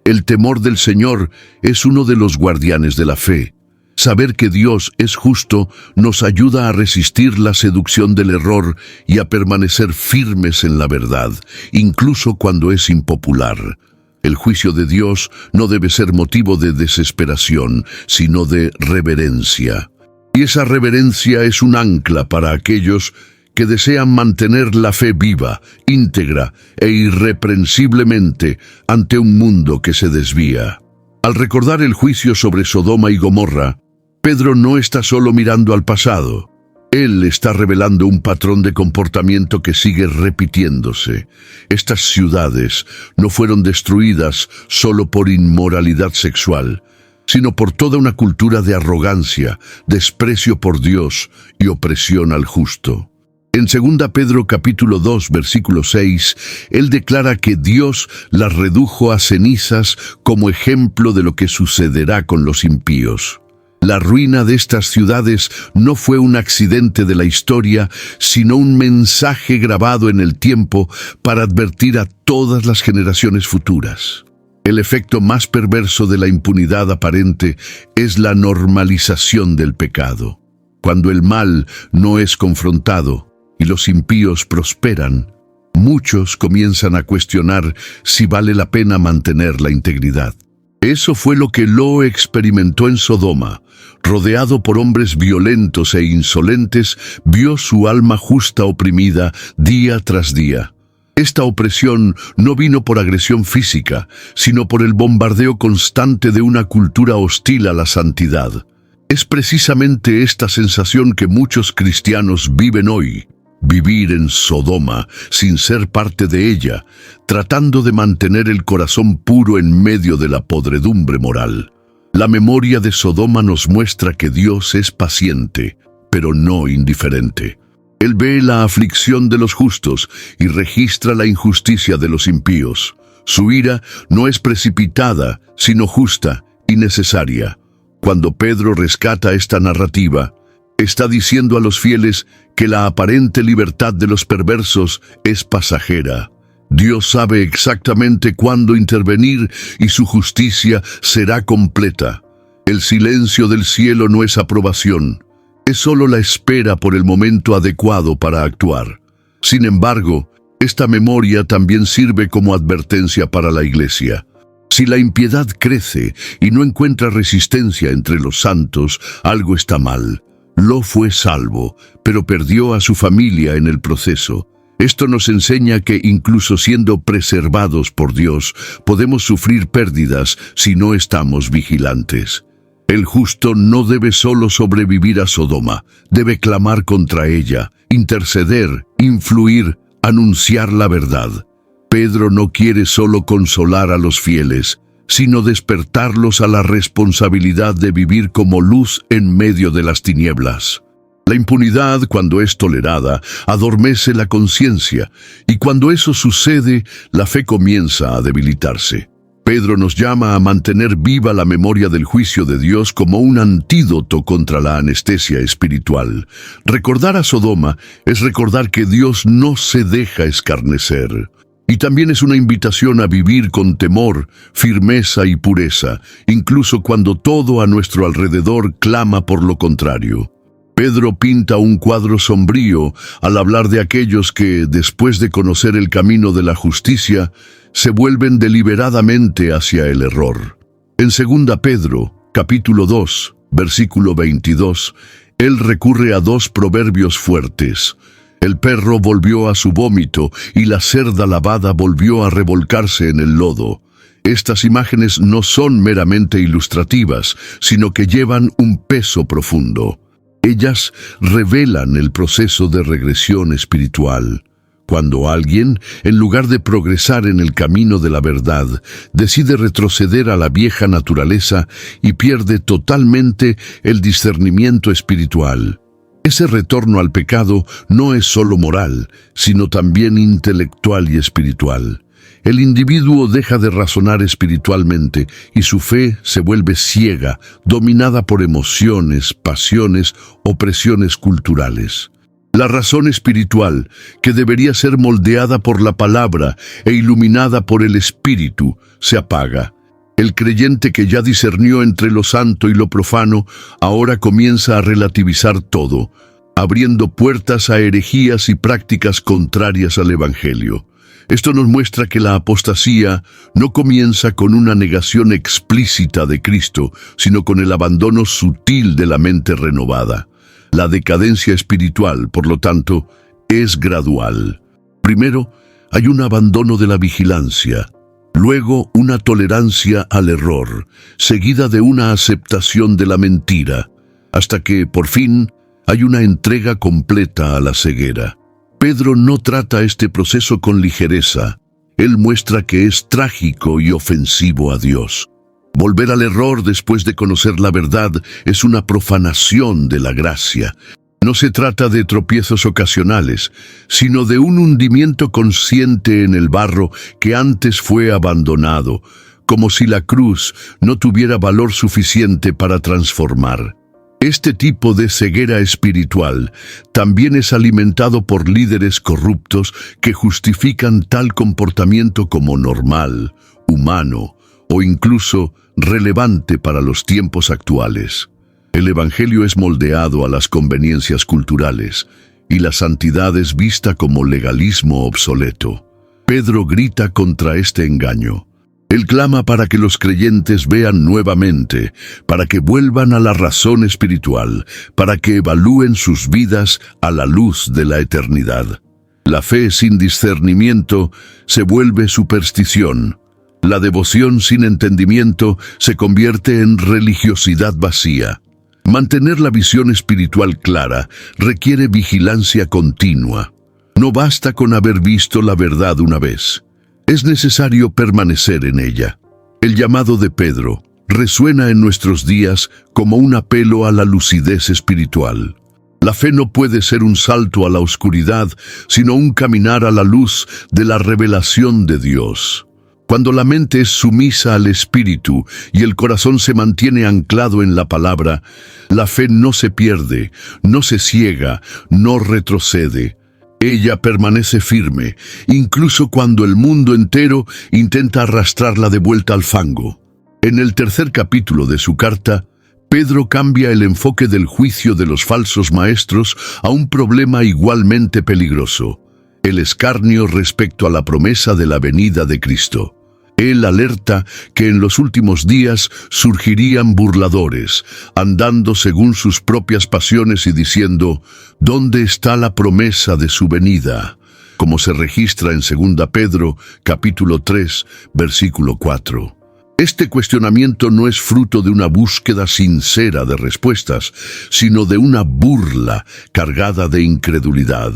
El temor del Señor es uno de los guardianes de la fe. Saber que Dios es justo nos ayuda a resistir la seducción del error y a permanecer firmes en la verdad, incluso cuando es impopular. El juicio de Dios no debe ser motivo de desesperación, sino de reverencia. Y esa reverencia es un ancla para aquellos que desean mantener la fe viva, íntegra e irreprensiblemente ante un mundo que se desvía. Al recordar el juicio sobre Sodoma y Gomorra, Pedro no está solo mirando al pasado. Él está revelando un patrón de comportamiento que sigue repitiéndose. Estas ciudades no fueron destruidas solo por inmoralidad sexual, sino por toda una cultura de arrogancia, desprecio por Dios y opresión al justo. En 2 Pedro capítulo 2, versículo 6, él declara que Dios las redujo a cenizas como ejemplo de lo que sucederá con los impíos. La ruina de estas ciudades no fue un accidente de la historia, sino un mensaje grabado en el tiempo para advertir a todas las generaciones futuras. El efecto más perverso de la impunidad aparente es la normalización del pecado. Cuando el mal no es confrontado y los impíos prosperan, muchos comienzan a cuestionar si vale la pena mantener la integridad. Eso fue lo que Lot experimentó en Sodoma. Rodeado por hombres violentos e insolentes, vio su alma justa oprimida día tras día. Esta opresión no vino por agresión física, sino por el bombardeo constante de una cultura hostil a la santidad. Es precisamente esta sensación que muchos cristianos viven hoy. Vivir en Sodoma sin ser parte de ella, tratando de mantener el corazón puro en medio de la podredumbre moral. La memoria de Sodoma nos muestra que Dios es paciente, pero no indiferente. Él ve la aflicción de los justos y registra la injusticia de los impíos. Su ira no es precipitada, sino justa y necesaria. Cuando Pedro rescata esta narrativa, está diciendo a los fieles que la aparente libertad de los perversos es pasajera. Dios sabe exactamente cuándo intervenir y su justicia será completa. El silencio del cielo no es aprobación, es solo la espera por el momento adecuado para actuar. Sin embargo, esta memoria también sirve como advertencia para la Iglesia. Si la impiedad crece y no encuentra resistencia entre los santos, algo está mal. Lot fue salvo, pero perdió a su familia en el proceso. Esto nos enseña que incluso siendo preservados por Dios, podemos sufrir pérdidas si no estamos vigilantes. El justo no debe solo sobrevivir a Sodoma, debe clamar contra ella, interceder, influir, anunciar la verdad. Pedro no quiere solo consolar a los fieles, sino despertarlos a la responsabilidad de vivir como luz en medio de las tinieblas. La impunidad, cuando es tolerada, adormece la conciencia, y cuando eso sucede, la fe comienza a debilitarse. Pedro nos llama a mantener viva la memoria del juicio de Dios como un antídoto contra la anestesia espiritual. Recordar a Sodoma es recordar que Dios no se deja escarnecer. Y también es una invitación a vivir con temor, firmeza y pureza, incluso cuando todo a nuestro alrededor clama por lo contrario. Pedro pinta un cuadro sombrío al hablar de aquellos que, después de conocer el camino de la justicia, se vuelven deliberadamente hacia el error. En 2 Pedro, capítulo 2, versículo 22, él recurre a dos proverbios fuertes. El perro volvió a su vómito y la cerda lavada volvió a revolcarse en el lodo. Estas imágenes no son meramente ilustrativas, sino que llevan un peso profundo. Ellas revelan el proceso de regresión espiritual. Cuando alguien, en lugar de progresar en el camino de la verdad, decide retroceder a la vieja naturaleza y pierde totalmente el discernimiento espiritual. Ese retorno al pecado no es solo moral, sino también intelectual y espiritual. El individuo deja de razonar espiritualmente y su fe se vuelve ciega, dominada por emociones, pasiones o presiones culturales. La razón espiritual, que debería ser moldeada por la palabra e iluminada por el Espíritu, se apaga. El creyente que ya discernió entre lo santo y lo profano, ahora comienza a relativizar todo, abriendo puertas a herejías y prácticas contrarias al Evangelio. Esto nos muestra que la apostasía no comienza con una negación explícita de Cristo, sino con el abandono sutil de la mente renovada. La decadencia espiritual, por lo tanto, es gradual. Primero, hay un abandono de la vigilancia. Luego, una tolerancia al error, seguida de una aceptación de la mentira, hasta que, por fin, hay una entrega completa a la ceguera. Pedro no trata este proceso con ligereza. Él muestra que es trágico y ofensivo a Dios. Volver al error después de conocer la verdad es una profanación de la gracia. No se trata de tropiezos ocasionales, sino de un hundimiento consciente en el barro que antes fue abandonado, como si la cruz no tuviera valor suficiente para transformar. Este tipo de ceguera espiritual también es alimentado por líderes corruptos que justifican tal comportamiento como normal, humano o incluso relevante para los tiempos actuales. El Evangelio es moldeado a las conveniencias culturales y la santidad es vista como legalismo obsoleto. Pedro grita contra este engaño. Él clama para que los creyentes vean nuevamente, para que vuelvan a la razón espiritual, para que evalúen sus vidas a la luz de la eternidad. La fe sin discernimiento se vuelve superstición. La devoción sin entendimiento se convierte en religiosidad vacía. Mantener la visión espiritual clara requiere vigilancia continua. No basta con haber visto la verdad una vez. Es necesario permanecer en ella. El llamado de Pedro resuena en nuestros días como un apelo a la lucidez espiritual. La fe no puede ser un salto a la oscuridad, sino un caminar a la luz de la revelación de Dios. Cuando la mente es sumisa al Espíritu y el corazón se mantiene anclado en la palabra, la fe no se pierde, no se ciega, no retrocede. Ella permanece firme, incluso cuando el mundo entero intenta arrastrarla de vuelta al fango. En el 3er capítulo de su carta, Pedro cambia el enfoque del juicio de los falsos maestros a un problema igualmente peligroso: el escarnio respecto a la promesa de la venida de Cristo. Él alerta que en los últimos días surgirían burladores, andando según sus propias pasiones y diciendo: ¿dónde está la promesa de su venida?, como se registra en 2 Pedro, capítulo 3, versículo 4. Este cuestionamiento no es fruto de una búsqueda sincera de respuestas, sino de una burla cargada de incredulidad.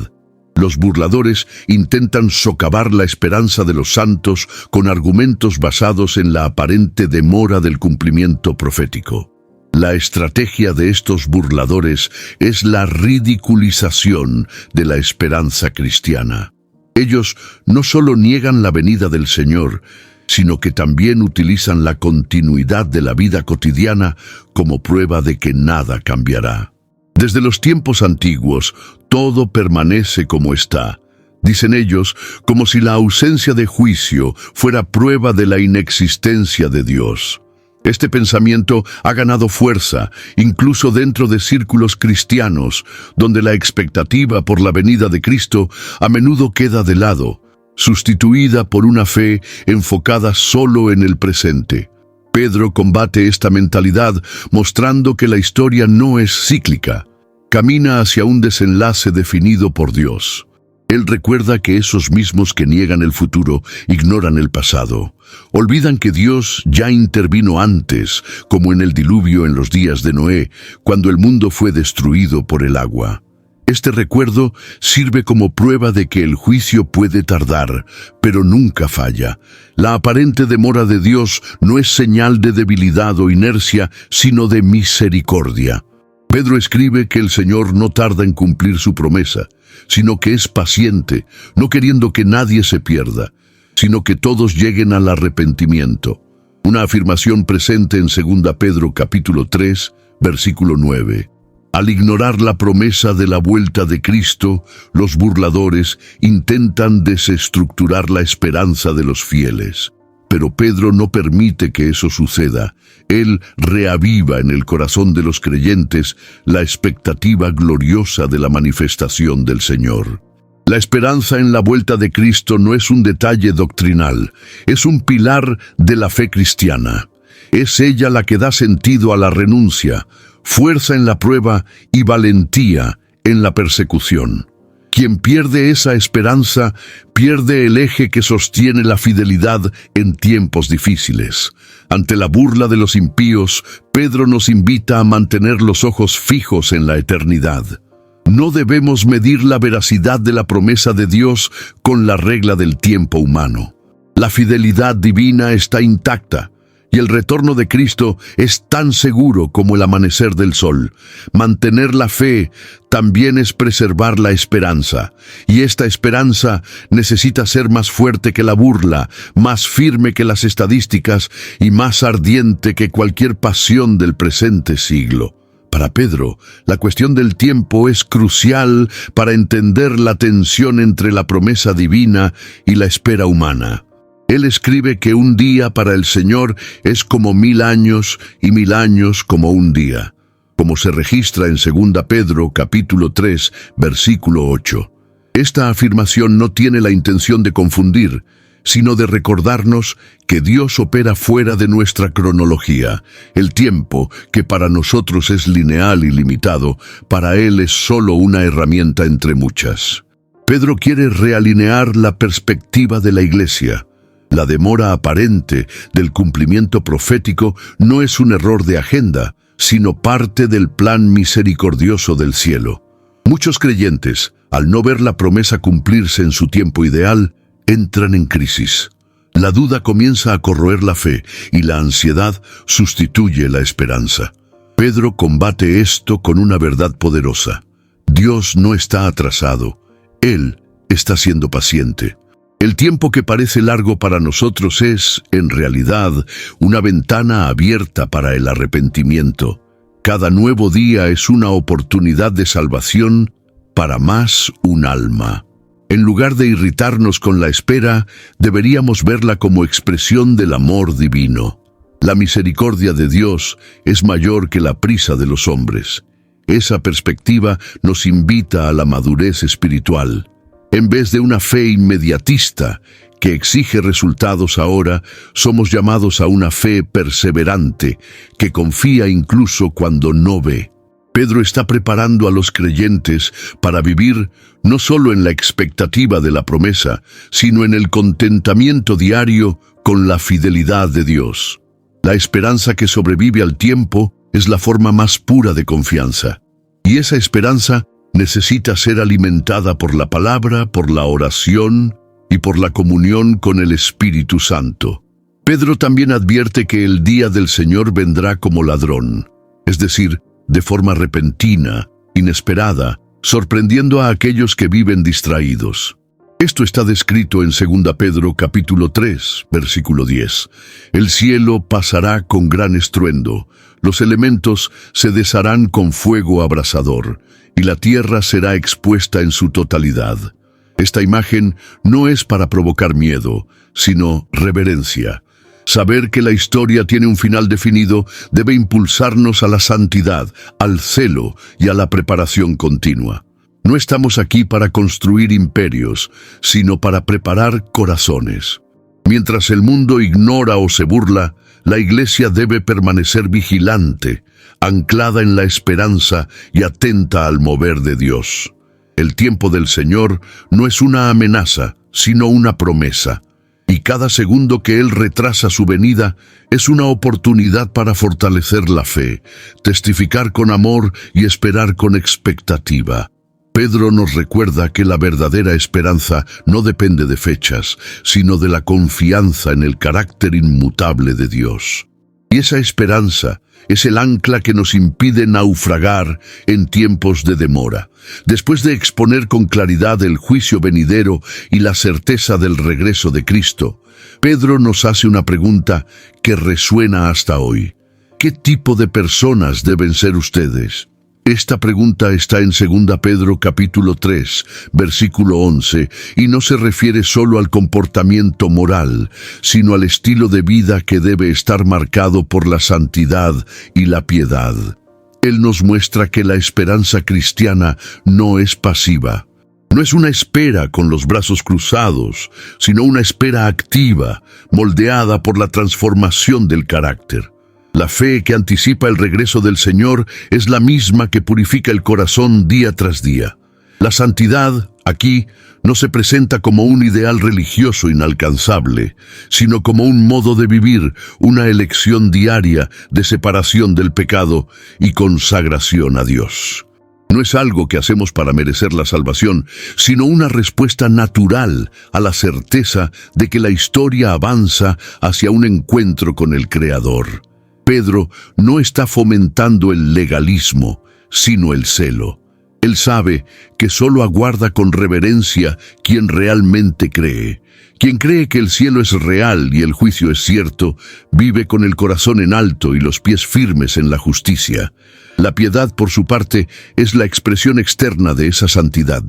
Los burladores intentan socavar la esperanza de los santos con argumentos basados en la aparente demora del cumplimiento profético. La estrategia de estos burladores es la ridiculización de la esperanza cristiana. Ellos no solo niegan la venida del Señor, sino que también utilizan la continuidad de la vida cotidiana como prueba de que nada cambiará. Desde los tiempos antiguos, todo permanece como está. Dicen ellos, como si la ausencia de juicio fuera prueba de la inexistencia de Dios. Este pensamiento ha ganado fuerza, incluso dentro de círculos cristianos, donde la expectativa por la venida de Cristo a menudo queda de lado, sustituida por una fe enfocada solo en el presente. Pedro combate esta mentalidad mostrando que la historia no es cíclica, camina hacia un desenlace definido por Dios. Él recuerda que esos mismos que niegan el futuro ignoran el pasado. Olvidan que Dios ya intervino antes, como en el diluvio en los días de Noé, cuando el mundo fue destruido por el agua. Este recuerdo sirve como prueba de que el juicio puede tardar, pero nunca falla. La aparente demora de Dios no es señal de debilidad o inercia, sino de misericordia. Pedro escribe que el Señor no tarda en cumplir su promesa, sino que es paciente, no queriendo que nadie se pierda, sino que todos lleguen al arrepentimiento. Una afirmación presente en 2 Pedro capítulo 3, versículo 9. Al ignorar la promesa de la vuelta de Cristo, los burladores intentan desestructurar la esperanza de los fieles. Pero Pedro no permite que eso suceda. Él reaviva en el corazón de los creyentes la expectativa gloriosa de la manifestación del Señor. La esperanza en la vuelta de Cristo no es un detalle doctrinal, es un pilar de la fe cristiana. Es ella la que da sentido a la renuncia, fuerza en la prueba y valentía en la persecución. Quien pierde esa esperanza, pierde el eje que sostiene la fidelidad en tiempos difíciles. Ante la burla de los impíos, Pedro nos invita a mantener los ojos fijos en la eternidad. No debemos medir la veracidad de la promesa de Dios con la regla del tiempo humano. La fidelidad divina está intacta, y el retorno de Cristo es tan seguro como el amanecer del sol. Mantener la fe también es preservar la esperanza, y esta esperanza necesita ser más fuerte que la burla, más firme que las estadísticas y más ardiente que cualquier pasión del presente siglo. Para Pedro, la cuestión del tiempo es crucial para entender la tensión entre la promesa divina y la espera humana. Él escribe que un día para el Señor es como 1000 años y 1000 años como un día, como se registra en 2 Pedro capítulo 3, versículo 8. Esta afirmación no tiene la intención de confundir, sino de recordarnos que Dios opera fuera de nuestra cronología. El tiempo, que para nosotros es lineal y limitado, para Él es solo una herramienta entre muchas. Pedro quiere realinear la perspectiva de la Iglesia. La demora aparente del cumplimiento profético no es un error de agenda, sino parte del plan misericordioso del cielo. Muchos creyentes, al no ver la promesa cumplirse en su tiempo ideal, entran en crisis. La duda comienza a corroer la fe y la ansiedad sustituye la esperanza. Pedro combate esto con una verdad poderosa. Dios no está atrasado, Él está siendo paciente. El tiempo que parece largo para nosotros es, en realidad, una ventana abierta para el arrepentimiento. Cada nuevo día es una oportunidad de salvación para más un alma. En lugar de irritarnos con la espera, deberíamos verla como expresión del amor divino. La misericordia de Dios es mayor que la prisa de los hombres. Esa perspectiva nos invita a la madurez espiritual. En vez de una fe inmediatista que exige resultados ahora, somos llamados a una fe perseverante que confía incluso cuando no ve. Pedro está preparando a los creyentes para vivir no solo en la expectativa de la promesa, sino en el contentamiento diario con la fidelidad de Dios. La esperanza que sobrevive al tiempo es la forma más pura de confianza. Y esa esperanza necesita ser alimentada por la palabra, por la oración y por la comunión con el Espíritu Santo. Pedro también advierte que el día del Señor vendrá como ladrón, es decir, de forma repentina, inesperada, sorprendiendo a aquellos que viven distraídos. Esto está descrito en 2 Pedro capítulo 3, versículo 10. El cielo pasará con gran estruendo, los elementos se desharán con fuego abrasador, y la tierra será expuesta en su totalidad. Esta imagen no es para provocar miedo, sino reverencia. Saber que la historia tiene un final definido debe impulsarnos a la santidad, al celo y a la preparación continua. No estamos aquí para construir imperios, sino para preparar corazones. Mientras el mundo ignora o se burla, la Iglesia debe permanecer vigilante, anclada en la esperanza y atenta al mover de Dios. El tiempo del Señor no es una amenaza, sino una promesa. Y cada segundo que Él retrasa su venida es una oportunidad para fortalecer la fe, testificar con amor y esperar con expectativa. Pedro nos recuerda que la verdadera esperanza no depende de fechas, sino de la confianza en el carácter inmutable de Dios. Y esa esperanza es el ancla que nos impide naufragar en tiempos de demora. Después de exponer con claridad el juicio venidero y la certeza del regreso de Cristo, Pedro nos hace una pregunta que resuena hasta hoy. ¿Qué tipo de personas deben ser ustedes? Esta pregunta está en 2 Pedro capítulo 3, versículo 11, y no se refiere solo al comportamiento moral, sino al estilo de vida que debe estar marcado por la santidad y la piedad. Él nos muestra que la esperanza cristiana no es pasiva. No es una espera con los brazos cruzados, sino una espera activa, moldeada por la transformación del carácter. La fe que anticipa el regreso del Señor es la misma que purifica el corazón día tras día. La santidad, aquí, no se presenta como un ideal religioso inalcanzable, sino como un modo de vivir, una elección diaria de separación del pecado y consagración a Dios. No es algo que hacemos para merecer la salvación, sino una respuesta natural a la certeza de que la historia avanza hacia un encuentro con el Creador. Pedro no está fomentando el legalismo, sino el celo. Él sabe que solo aguarda con reverencia quien realmente cree. Quien cree que el cielo es real y el juicio es cierto, vive con el corazón en alto y los pies firmes en la justicia. La piedad, por su parte, es la expresión externa de esa santidad.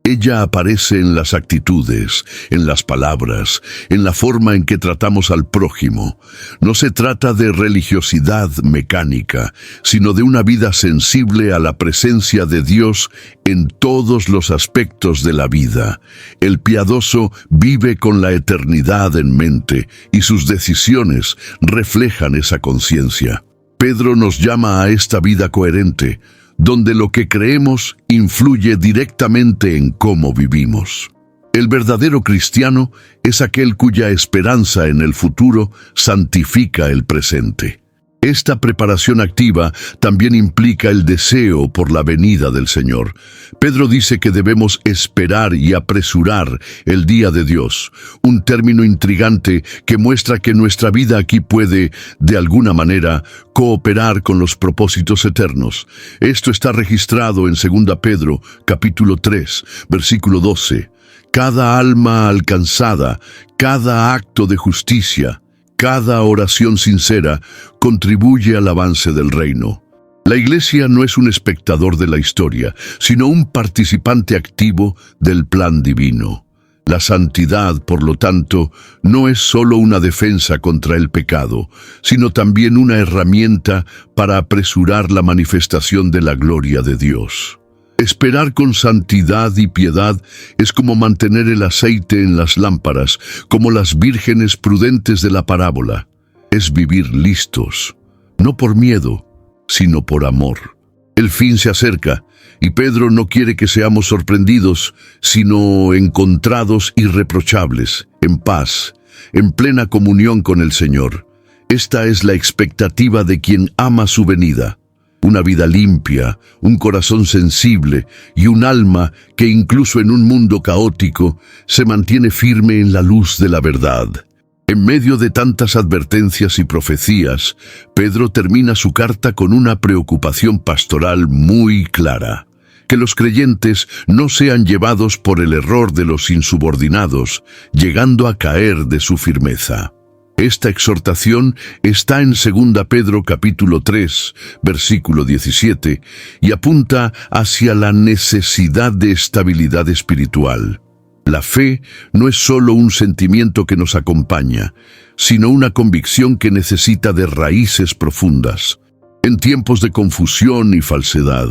Ella aparece en las actitudes, en las palabras, en la forma en que tratamos al prójimo. No se trata de religiosidad mecánica, sino de una vida sensible a la presencia de Dios en todos los aspectos de la vida. El piadoso vive con la eternidad en mente y sus decisiones reflejan esa conciencia. Pedro nos llama a esta vida coherente, donde lo que creemos influye directamente en cómo vivimos. El verdadero cristiano es aquel cuya esperanza en el futuro santifica el presente. Esta preparación activa también implica el deseo por la venida del Señor. Pedro dice que debemos esperar y apresurar el día de Dios, un término intrigante que muestra que nuestra vida aquí puede, de alguna manera, cooperar con los propósitos eternos. Esto está registrado en 2 Pedro, capítulo 3, versículo 12. Cada alma alcanzada, cada acto de justicia, cada oración sincera contribuye al avance del reino. La Iglesia no es un espectador de la historia, sino un participante activo del plan divino. La santidad, por lo tanto, no es solo una defensa contra el pecado, sino también una herramienta para apresurar la manifestación de la gloria de Dios. Esperar con santidad y piedad es como mantener el aceite en las lámparas, como las vírgenes prudentes de la parábola. Es vivir listos, no por miedo, sino por amor. El fin se acerca, y Pedro no quiere que seamos sorprendidos, sino encontrados irreprochables, en paz, en plena comunión con el Señor. Esta es la expectativa de quien ama su venida. Una vida limpia, un corazón sensible y un alma que incluso en un mundo caótico se mantiene firme en la luz de la verdad. En medio de tantas advertencias y profecías, Pedro termina su carta con una preocupación pastoral muy clara: que los creyentes no sean llevados por el error de los insubordinados, llegando a caer de su firmeza. Esta exhortación está en 2 Pedro capítulo 3, versículo 17, y apunta hacia la necesidad de estabilidad espiritual. La fe no es solo un sentimiento que nos acompaña, sino una convicción que necesita de raíces profundas. En tiempos de confusión y falsedad,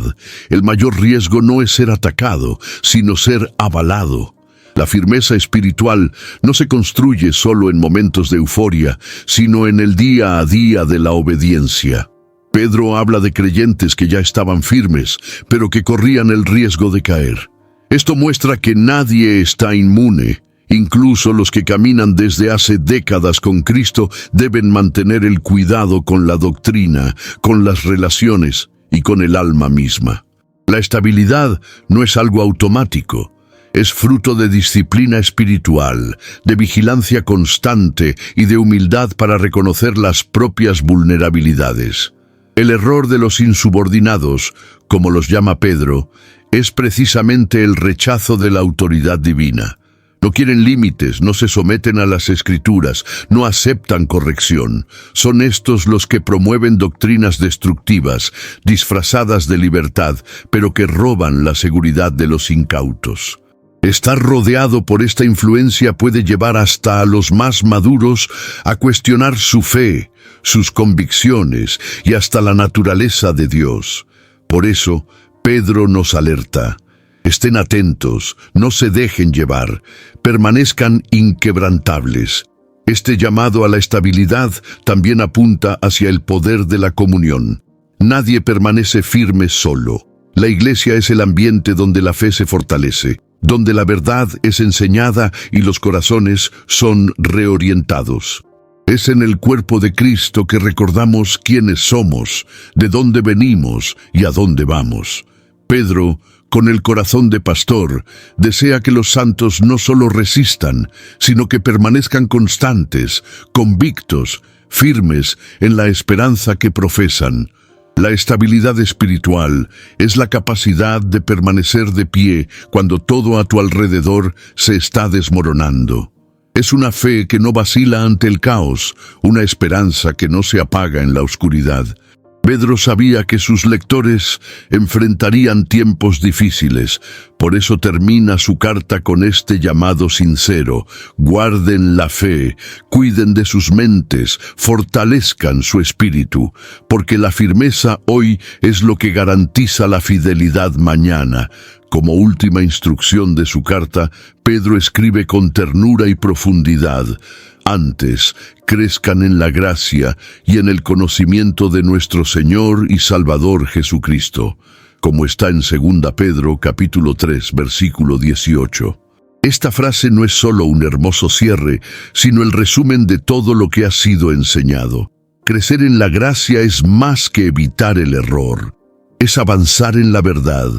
el mayor riesgo no es ser atacado, sino ser avalado. La firmeza espiritual no se construye solo en momentos de euforia, sino en el día a día de la obediencia. Pedro habla de creyentes que ya estaban firmes, pero que corrían el riesgo de caer. Esto muestra que nadie está inmune. Incluso los que caminan desde hace décadas con Cristo deben mantener el cuidado con la doctrina, con las relaciones y con el alma misma. La estabilidad no es algo automático. Es fruto de disciplina espiritual, de vigilancia constante y de humildad para reconocer las propias vulnerabilidades. El error de los insubordinados, como los llama Pedro, es precisamente el rechazo de la autoridad divina. No quieren límites, no se someten a las Escrituras, no aceptan corrección. Son estos los que promueven doctrinas destructivas, disfrazadas de libertad, pero que roban la seguridad de los incautos. Estar rodeado por esta influencia puede llevar hasta a los más maduros a cuestionar su fe, sus convicciones y hasta la naturaleza de Dios. Por eso, Pedro nos alerta. Estén atentos, no se dejen llevar, permanezcan inquebrantables. Este llamado a la estabilidad también apunta hacia el poder de la comunión. Nadie permanece firme solo. La iglesia es el ambiente donde la fe se fortalece, donde la verdad es enseñada y los corazones son reorientados. Es en el cuerpo de Cristo que recordamos quiénes somos, de dónde venimos y a dónde vamos. Pedro, con el corazón de pastor, desea que los santos no solo resistan, sino que permanezcan constantes, convictos, firmes en la esperanza que profesan. La estabilidad espiritual es la capacidad de permanecer de pie cuando todo a tu alrededor se está desmoronando. Es una fe que no vacila ante el caos, una esperanza que no se apaga en la oscuridad. Pedro sabía que sus lectores enfrentarían tiempos difíciles, por eso termina su carta con este llamado sincero: guarden la fe, cuiden de sus mentes, fortalezcan su espíritu, porque la firmeza hoy es lo que garantiza la fidelidad mañana. Como última instrucción de su carta, Pedro escribe con ternura y profundidad: antes, crezcan en la gracia y en el conocimiento de nuestro Señor y Salvador Jesucristo, como está en 2 Pedro capítulo 3, versículo 18. Esta frase no es solo un hermoso cierre, sino el resumen de todo lo que ha sido enseñado. Crecer en la gracia es más que evitar el error, es avanzar en la verdad.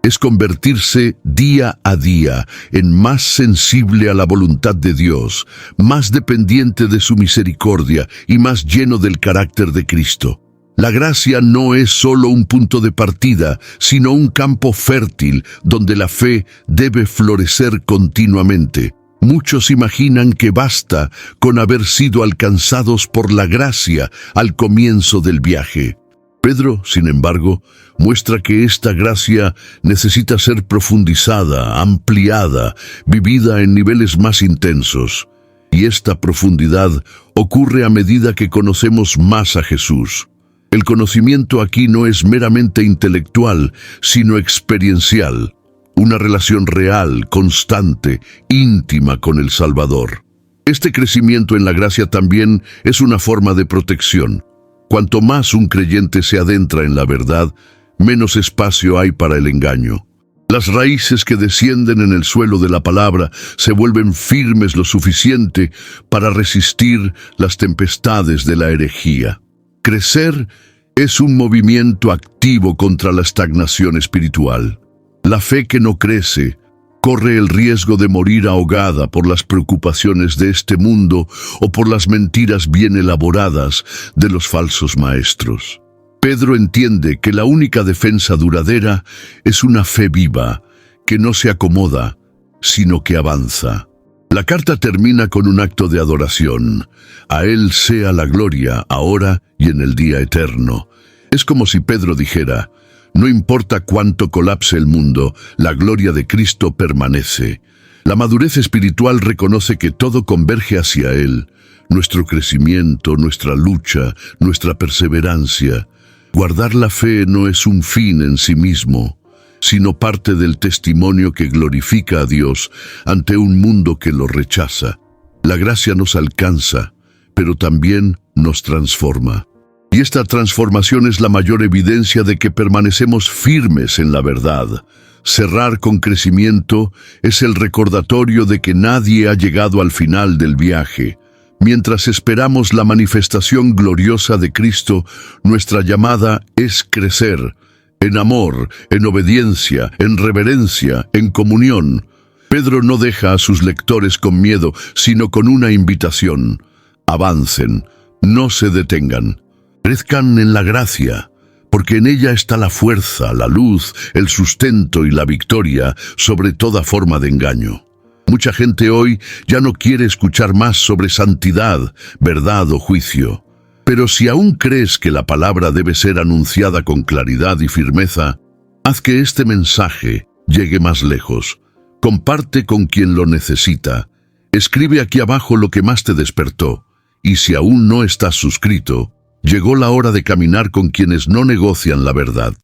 Es convertirse día a día en más sensible a la voluntad de Dios, más dependiente de su misericordia y más lleno del carácter de Cristo. La gracia no es solo un punto de partida, sino un campo fértil donde la fe debe florecer continuamente. Muchos imaginan que basta con haber sido alcanzados por la gracia al comienzo del viaje. Pedro, sin embargo, muestra que esta gracia necesita ser profundizada, ampliada, vivida en niveles más intensos. Y esta profundidad ocurre a medida que conocemos más a Jesús. El conocimiento aquí no es meramente intelectual, sino experiencial. Una relación real, constante, íntima con el Salvador. Este crecimiento en la gracia también es una forma de protección. Cuanto más un creyente se adentra en la verdad, menos espacio hay para el engaño. Las raíces que descienden en el suelo de la palabra se vuelven firmes lo suficiente para resistir las tempestades de la herejía. Crecer es un movimiento activo contra la estagnación espiritual. La fe que no crece corre el riesgo de morir ahogada por las preocupaciones de este mundo o por las mentiras bien elaboradas de los falsos maestros. Pedro entiende que la única defensa duradera es una fe viva, que no se acomoda, sino que avanza. La carta termina con un acto de adoración. A Él sea la gloria, ahora y en el día eterno. Es como si Pedro dijera: no importa cuánto colapse el mundo, la gloria de Cristo permanece. La madurez espiritual reconoce que todo converge hacia Él, nuestro crecimiento, nuestra lucha, nuestra perseverancia. Guardar la fe no es un fin en sí mismo, sino parte del testimonio que glorifica a Dios ante un mundo que lo rechaza. La gracia nos alcanza, pero también nos transforma. Y esta transformación es la mayor evidencia de que permanecemos firmes en la verdad. Cerrar con crecimiento es el recordatorio de que nadie ha llegado al final del viaje. Mientras esperamos la manifestación gloriosa de Cristo, nuestra llamada es crecer, en amor, en obediencia, en reverencia, en comunión. Pedro no deja a sus lectores con miedo, sino con una invitación. Avancen, no se detengan. Crezcan en la gracia, porque en ella está la fuerza, la luz, el sustento y la victoria sobre toda forma de engaño. Mucha gente hoy ya no quiere escuchar más sobre santidad, verdad o juicio. Pero si aún crees que la palabra debe ser anunciada con claridad y firmeza, haz que este mensaje llegue más lejos. Comparte con quien lo necesita. Escribe aquí abajo lo que más te despertó. Y si aún no estás suscrito, llegó la hora de caminar con quienes no negocian la verdad.